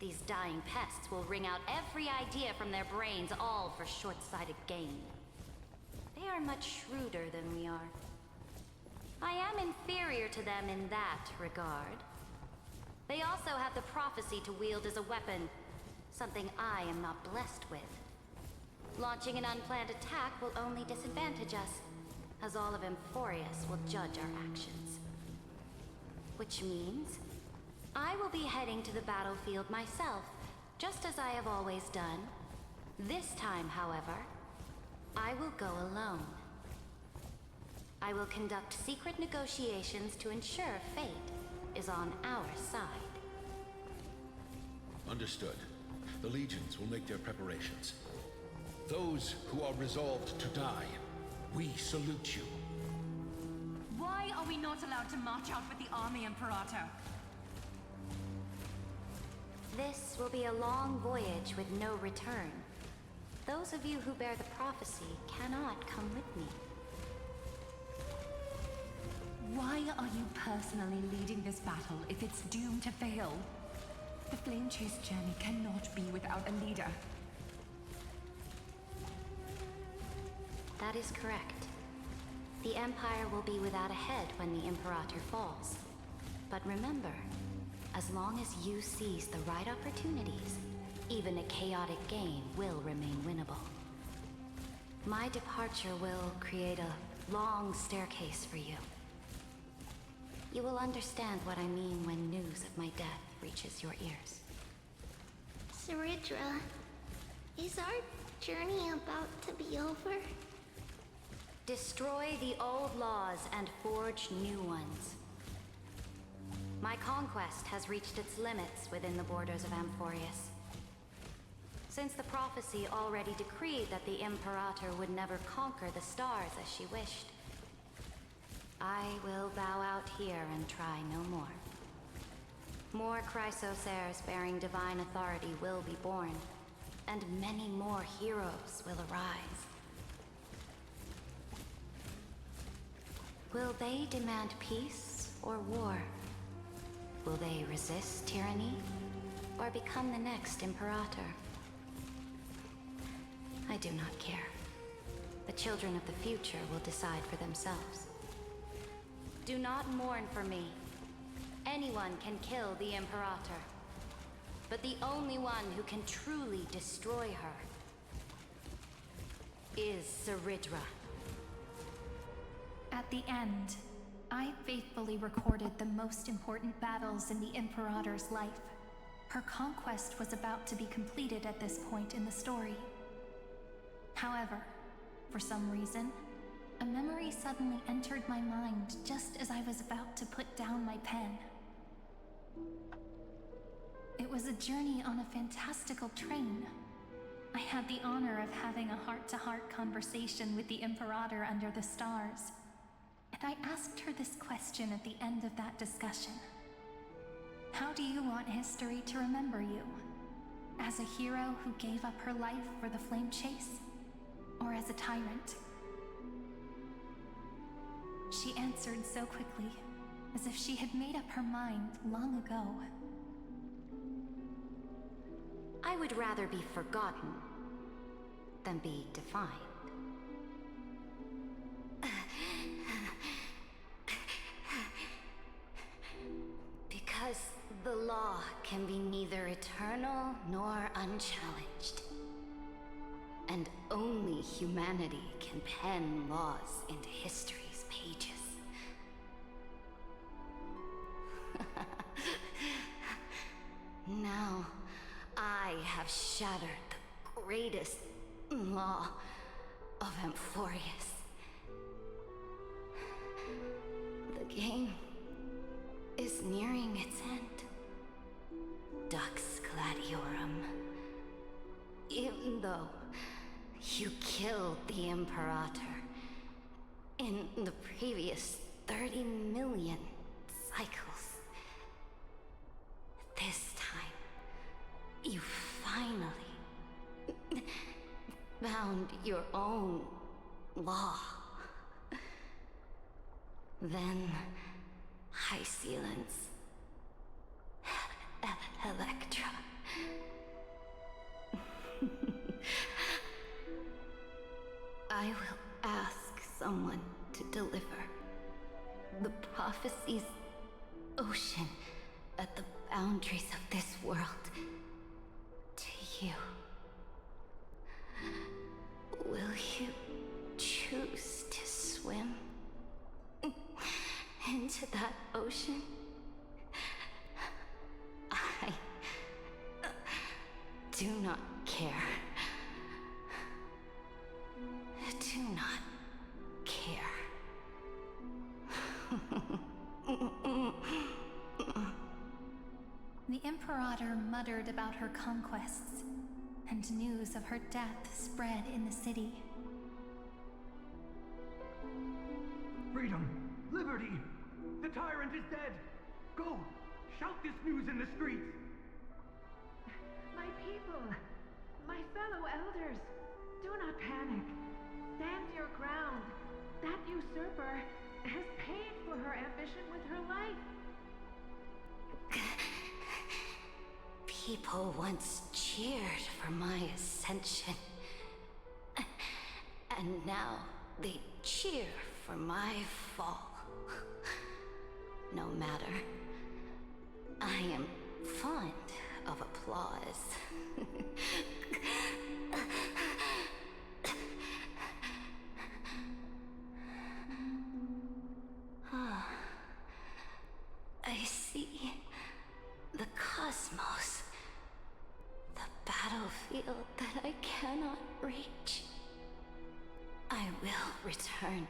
These dying pests will wring out every idea from their brains, all for short-sighted gain. They are much shrewder than we are. I am inferior to them in that regard. They also have the prophecy to wield as a weapon, something I am not blessed with. Launching an unplanned attack will only disadvantage us, as all of Amfореus will judge our actions. Which means, I will be heading to the battlefield myself, just as I have always done. This time, however, I will go alone. I will conduct secret negotiations to ensure fate is on our side. Understood. The legions will make their preparations. Those who are resolved to die, we salute you. Why are we not allowed to march out with the army, Imperator? This will be a long voyage with no return. Those of you who bear the prophecy cannot come with me. Why are you personally leading this battle if it's doomed to fail? The Flame Chase journey cannot be without a leader. That is correct. The Empire will be without a head when the Imperator falls. But remember, as long as you seize the right opportunities, even a chaotic game will remain winnable. My departure will create a long staircase for you. You will understand what I mean when news of my death reaches your ears. Saridra, is our journey about to be over? Destroy the old laws and forge new ones. My conquest has reached its limits within the borders of Amfореus. Since the prophecy already decreed that the Imperator would never conquer the stars as she wished, I will bow out here and try no more. More Chrysosairs bearing divine authority will be born, and many more heroes will arise. Will they demand peace or war? Will they resist tyranny or become the next Imperator? I do not care. The children of the future will decide for themselves. Do not mourn for me. Anyone can kill the Imperator, but the only one who can truly destroy her is Saridra. At the end, I faithfully recorded the most important battles in the Imperator's life. Her conquest was about to be completed at this point in the story. However, for some reason, a memory suddenly entered my mind just as I was about to put down my pen. It was a journey on a fantastical train. I had the honor of having a heart-to-heart conversation with the Imperator under the stars. And I asked her this question at the end of that discussion. How do you want history to remember you? As a hero who gave up her life for the Flame Chase? Or as a tyrant? She answered so quickly, as if she had made up her mind long ago. I would rather be forgotten than be defined. Because the law can be neither eternal nor unchallenged. And only humanity can pen laws into history's pages. Now, I have shattered the greatest law of Amfореus. The game is nearing its end. Dux Gladiorum. Even though you killed the Imperator in the previous 30 million cycles, this time, you finally found your own law. Then, High Sealants, Electra. I will ask someone to deliver the prophecy's ocean at the boundaries of this world to you. Will you choose to swim into that ocean? I do not care. Do not care. The Imperator muttered about her conquests, and news of her death spread in the city. Freedom! Liberty! The tyrant is dead! Go! Shout this news in the streets! My people, my fellow elders, do not panic. Stand your ground. That usurper has paid for her ambition with her life. People once cheered for my ascension. And now they cheer for my fall. No matter. I am fond of applause. I see the cosmos, the battlefield that I cannot reach. I will return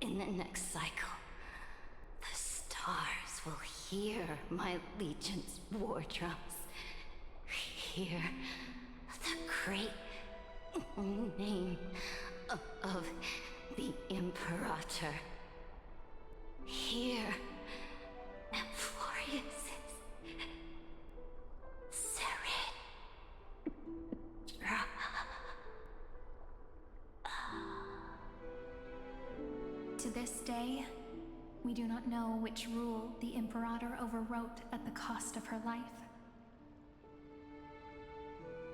in the next cycle. The stars will hear my legion's war drums. Hear the great name of the Imperator. Hear Amfореus' To this day, we do not know which rule the Imperator overwrote at the cost of her life.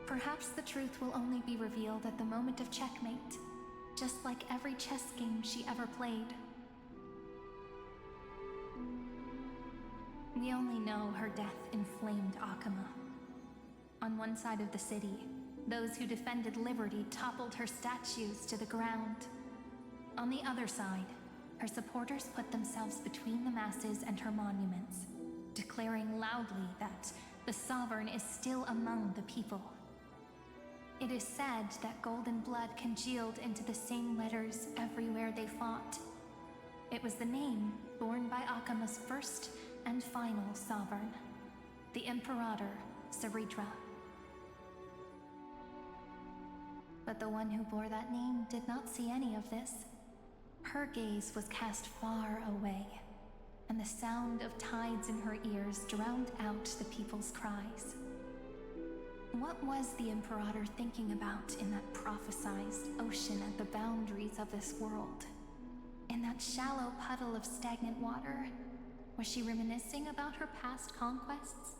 Perhaps the truth will only be revealed at the moment of checkmate, just like every chess game she ever played. We only know her death inflamed Akama. On one side of the city, those who defended liberty toppled her statues to the ground. On the other side, her supporters put themselves between the masses and her monuments, declaring loudly that the Sovereign is still among the people. It is said that golden blood congealed into the same letters everywhere they fought. It was the name borne by Akama's first and final Sovereign, the Imperator Saritra. But the one who bore that name did not see any of this. Her gaze was cast far away, and the sound of tides in her ears drowned out the people's cries. What was the Imperator thinking about in that prophesized ocean at the boundaries of this world? In that shallow puddle of stagnant water, Was she reminiscing about her past conquests?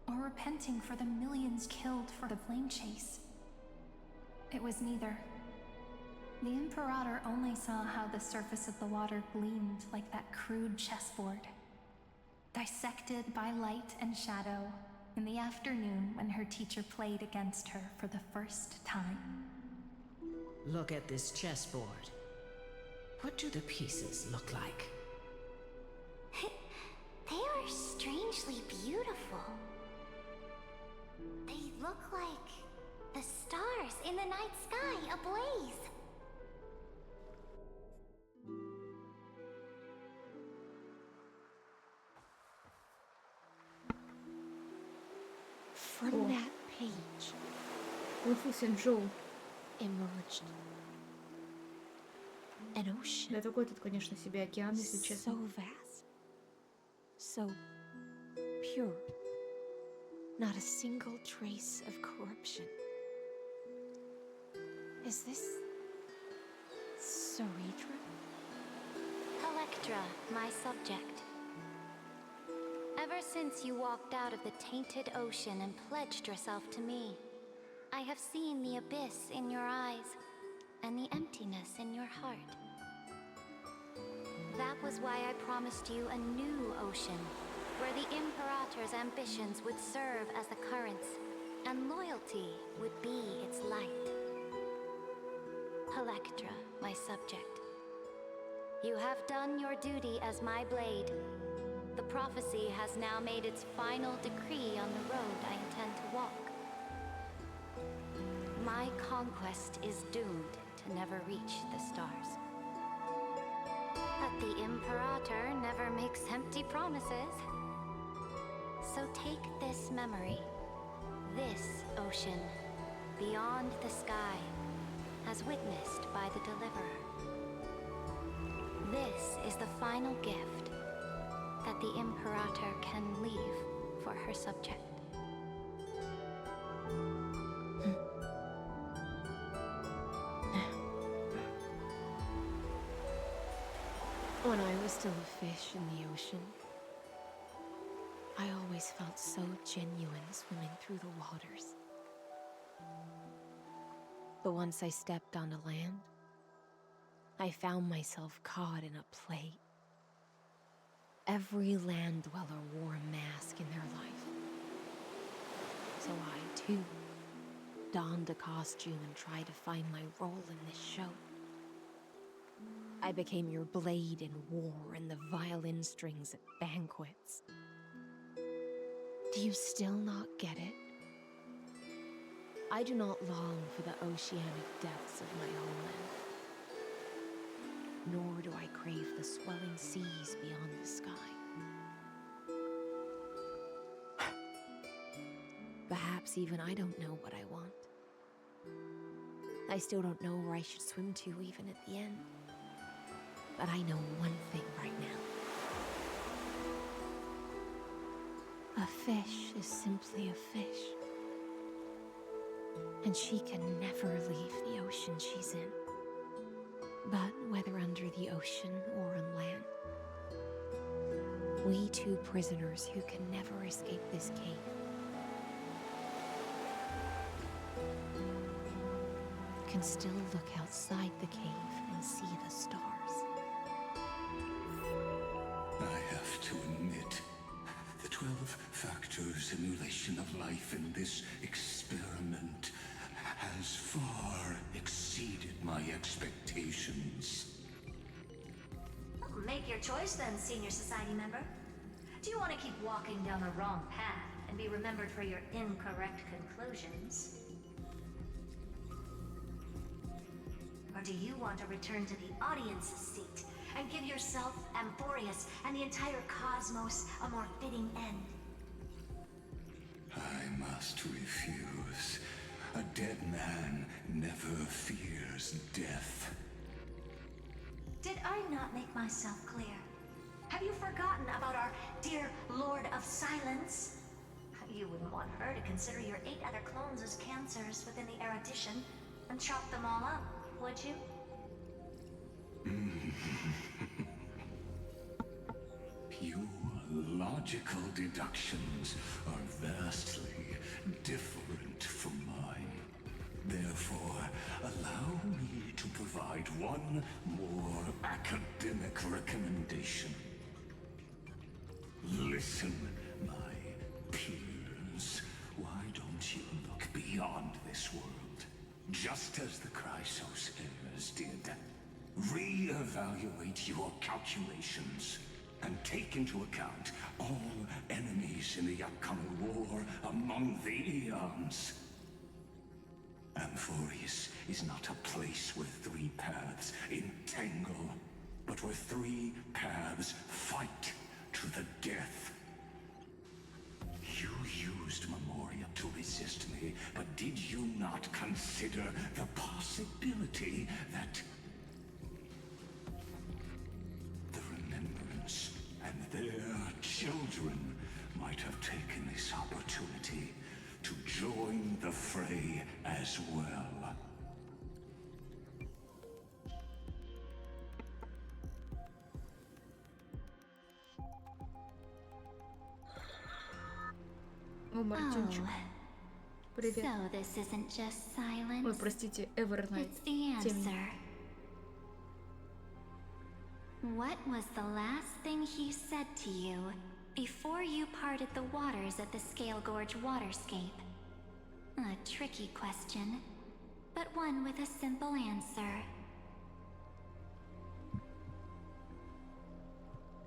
Or repenting for the millions killed for the flame chase? It was neither. The Imperator only saw how the surface of the water gleamed like that crude chessboard, dissected by light and shadow in the afternoon when her teacher played against her for the first time. Look at this chessboard. What do the pieces look like? They are strangely beautiful. They look like the stars in the night sky ablaze. From that page emerged an ocean. Да такой тут, конечно, себе океан, если честно. So vast, so pure. Not a single trace of corruption. Is this Ceredra? Electra, my subject. Ever since you walked out of the tainted ocean and pledged yourself to me, I have seen the abyss in your eyes and the emptiness in your heart. That was why I promised you a new ocean, where the Imperator's ambitions would serve as the currents, and loyalty would be its light. Electra, my subject. You have done your duty as my blade. The prophecy has now made its final decree on the road I intend to walk. My conquest is doomed to never reach the stars. But the Imperator never makes empty promises. So take this memory, this ocean, beyond the sky, as witnessed by the Deliverer. This is the final gift that the Imperator can leave for her subject. When I was still a fish in the ocean, I always felt so genuine swimming through the waters. But once I stepped onto land, I found myself caught in a play. Every land dweller wore a mask in their life. So I, too, donned a costume and tried to find my role in this show. I became your blade in war and the violin strings at banquets. Do you still not get it? I do not long for the oceanic depths of my homeland. Nor do I crave the swelling seas beyond the sky. Perhaps even I don't know what I want. I still don't know where I should swim to even at the end. But I know one thing right now. A fish is simply a fish. And she can never leave the ocean she's in. But whether under the ocean or on land, we two prisoners who can never escape this cave can still look outside the cave and see the stars. I have to admit, the 12-factor simulation of life in this experiment has far exceeded my expectations. Make your choice then, Senior Society member. Do you want to keep walking down the wrong path and be remembered for your incorrect conclusions? Or do you want to return to the audience's seat and give yourself, Amfореus, and the entire cosmos a more fitting end? I must refuse. A dead man never fears death. Did I not make myself clear? Have you forgotten about our dear Lord of Silence? You wouldn't want her to consider your 8 other clones as cancers within the erudition and chop them all up, would you? You logical deductions are vastly different from mine. Therefore, allow me to provide one more academic recommendation. Listen, my peers. Why don't you look beyond this world? Just as the Chrysospheres did. Re-evaluate your calculations and take into account all enemies in the upcoming war among the eons. Amfореus is not a place where three paths entangle, but where three paths fight to the death. You used Memoria to resist me, but did you not consider the possibility that the Remembrance and their children might have taken this opportunity to join the fray as well? О, Мартинчик. Привет. So this isn't just silence. Ой, простите, Evernight. It's the answer. What was the last thing he said to you before you parted the waters at the Scale Gorge waterscape? A tricky question, but one with a simple answer.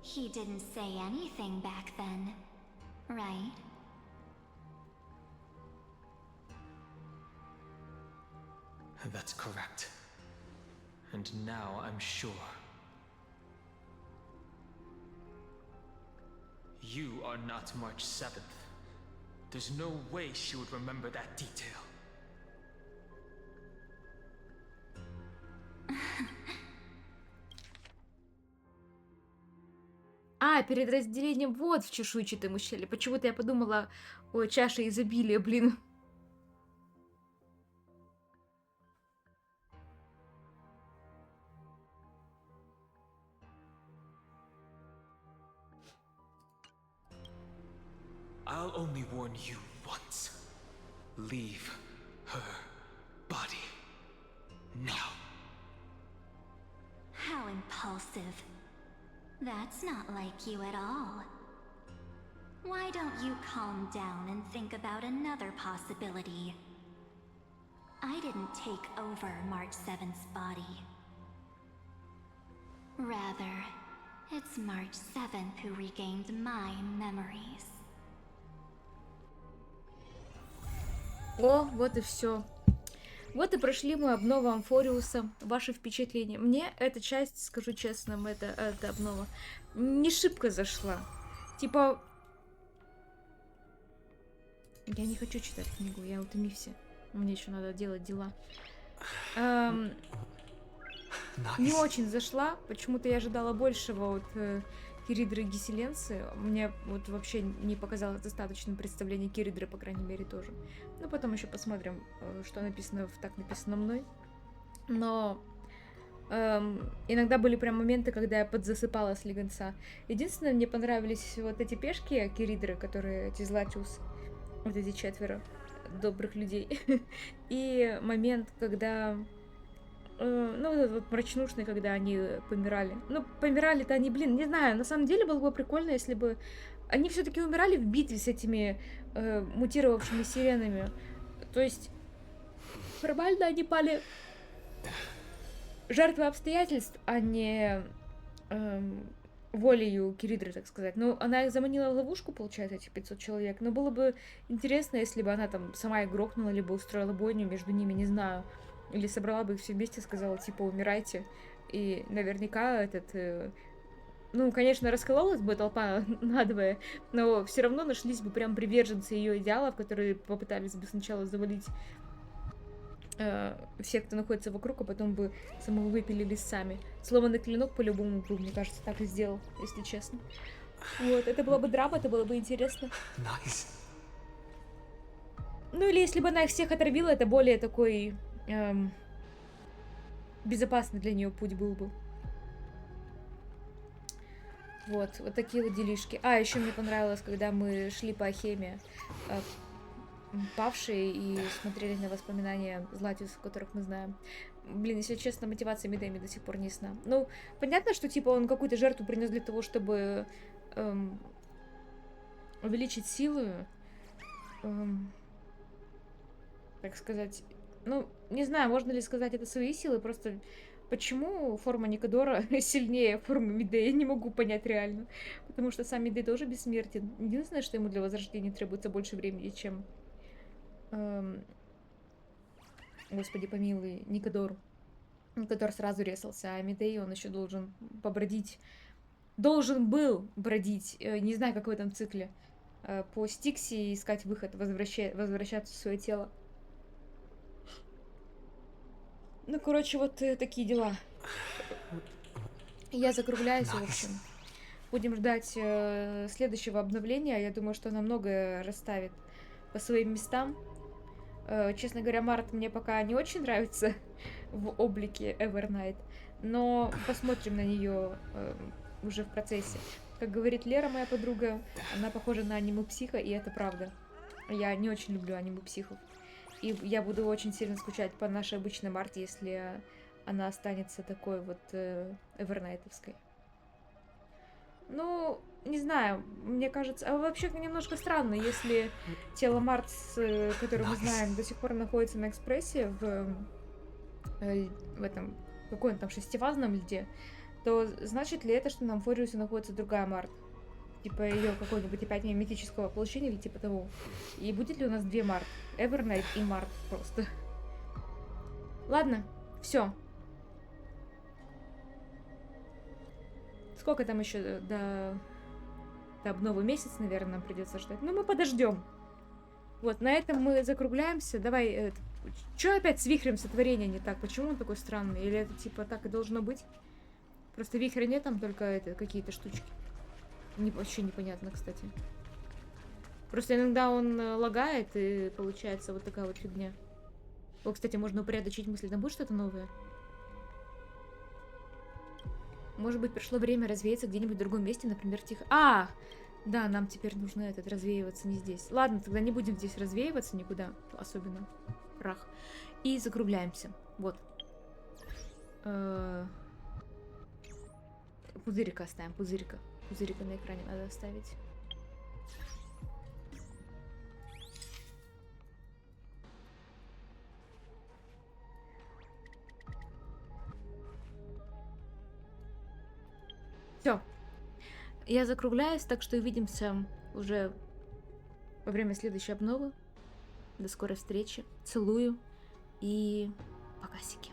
He didn't say anything back then, right? That's correct. And now I'm sure. You are not March 7th. There's no way she would remember that detail. А, перед разделением вот в чешуйчатом ущелье. Почему-то я подумала о чаше изобилия, блин. I'll only warn you once. Leave her body now. How impulsive. That's not like you at all. Why don't you calm down and think about another possibility? I didn't take over March 7th's body. Rather, it's March 7th who regained my memories. О, вот и все. Вот и прошли мы обнову Амфореуса. Ваши впечатления. Мне эта часть, скажу честно, эта обнова не шибко зашла. Типа... Я не хочу читать книгу, я вот Мивсе. Мне еще надо делать дела. Не очень зашла. Почему-то я ожидала большего от Киридры и Гиселенцы. Мне вот вообще не показалось достаточным представление Киридры, по крайней мере, тоже. Ну, потом еще посмотрим, что написано в «Так написано мной». Но иногда были прям моменты, когда я подзасыпала с легонца. Единственное, мне понравились вот эти пешки Киридры, которые эти Златиус, вот эти 4 добрых людей. И момент, когда... Ну, вот этот вот мрачнушный, когда они помирали. Ну, помирали-то они, блин, не знаю, на самом деле было бы прикольно, если бы они все-таки умирали в битве с этими мутировавшими сиренами. То есть, формально они пали жертвой обстоятельств, а не волею Киридры, так сказать. Ну, она их заманила в ловушку, получается, этих 500 человек. Но было бы интересно, если бы она там сама их грохнула, либо устроила бойню между ними, не знаю. Или собрала бы их все вместе, сказала, типа, умирайте. И наверняка этот... ну, конечно, раскололась бы толпа надвое, но все равно нашлись бы прям приверженцы ее идеалов, которые попытались бы сначала завалить всех, кто находится вокруг, а потом бы самовыпилились сами. Сломанный клинок по-любому бы, мне кажется, так и сделал, если честно. Вот, это была бы драма, это было бы интересно. Nice. Ну, или если бы она их всех отравила, это более такой... безопасный для нее путь был бы. Вот такие вот делишки. А, еще мне понравилось, когда мы шли по Ахеме, павшие, и смотрели на воспоминания златиусов, которых мы знаем. Блин, если честно, мотивация Мидеми до сих пор не ясна. Ну, понятно, что, типа, он какую-то жертву принес для того, чтобы увеличить силу, так сказать. Ну, не знаю, можно ли сказать это свои силы, просто почему форма Никадора сильнее формы Медеи, я не могу понять реально. Потому что сам Медей тоже бессмертен. Единственное, что ему для возрождения требуется больше времени, чем... Господи помилуй, Никадор. Никадор сразу резался, а Медей, он еще должен побродить. Должен был бродить, не знаю, как в этом цикле, по Стикси и искать выход, возвращаться в свое тело. Ну, короче, вот такие дела. Я закругляюсь, в общем. Будем ждать следующего обновления. Я думаю, что оно многое расставит по своим местам. Честно говоря, Март мне пока не очень нравится в облике Evernight, но посмотрим на нее уже в процессе. Как говорит Лера, моя подруга, она похожа на аниме-психа, и это правда. Я не очень люблю аниме-психов. И я буду очень сильно скучать по нашей обычной Марте, если она останется такой вот эвернайтовской. Ну, не знаю, мне кажется... А вообще немножко странно, если тело Март, которое мы знаем, до сих пор находится на экспрессе в этом... Какой он там, шестифазном льде, то значит ли это, что на Амфореусе находится другая Март? Типа ее какого-нибудь опять мифического воплощения или типа того. И будет ли у нас две Март? Эвернайт и Март просто. Ладно, все. Сколько там еще до обновы? Месяц, наверное, нам придется ждать. Но мы подождем. Вот, на этом мы закругляемся. Давай, что опять с вихрем сотворения не так? Почему он такой странный? Или это типа так и должно быть? Просто вихря нет, там только какие-то штучки. Вообще непонятно, кстати. Просто иногда он лагает, и получается вот такая вот фигня. О, кстати, можно упорядочить мысли. Там будет что-то новое? Может быть, пришло время развеяться где-нибудь в другом месте, например, тихо... А! Да, нам теперь нужно развеиваться не здесь. Ладно, тогда не будем здесь развеиваться никуда, особенно прах. И закругляемся. Вот. Пузырика оставим, пузырика. Пузырика на экране надо оставить. Все. Я закругляюсь, так что увидимся уже во время следующей обновы. До скорой встречи. Целую и покасики.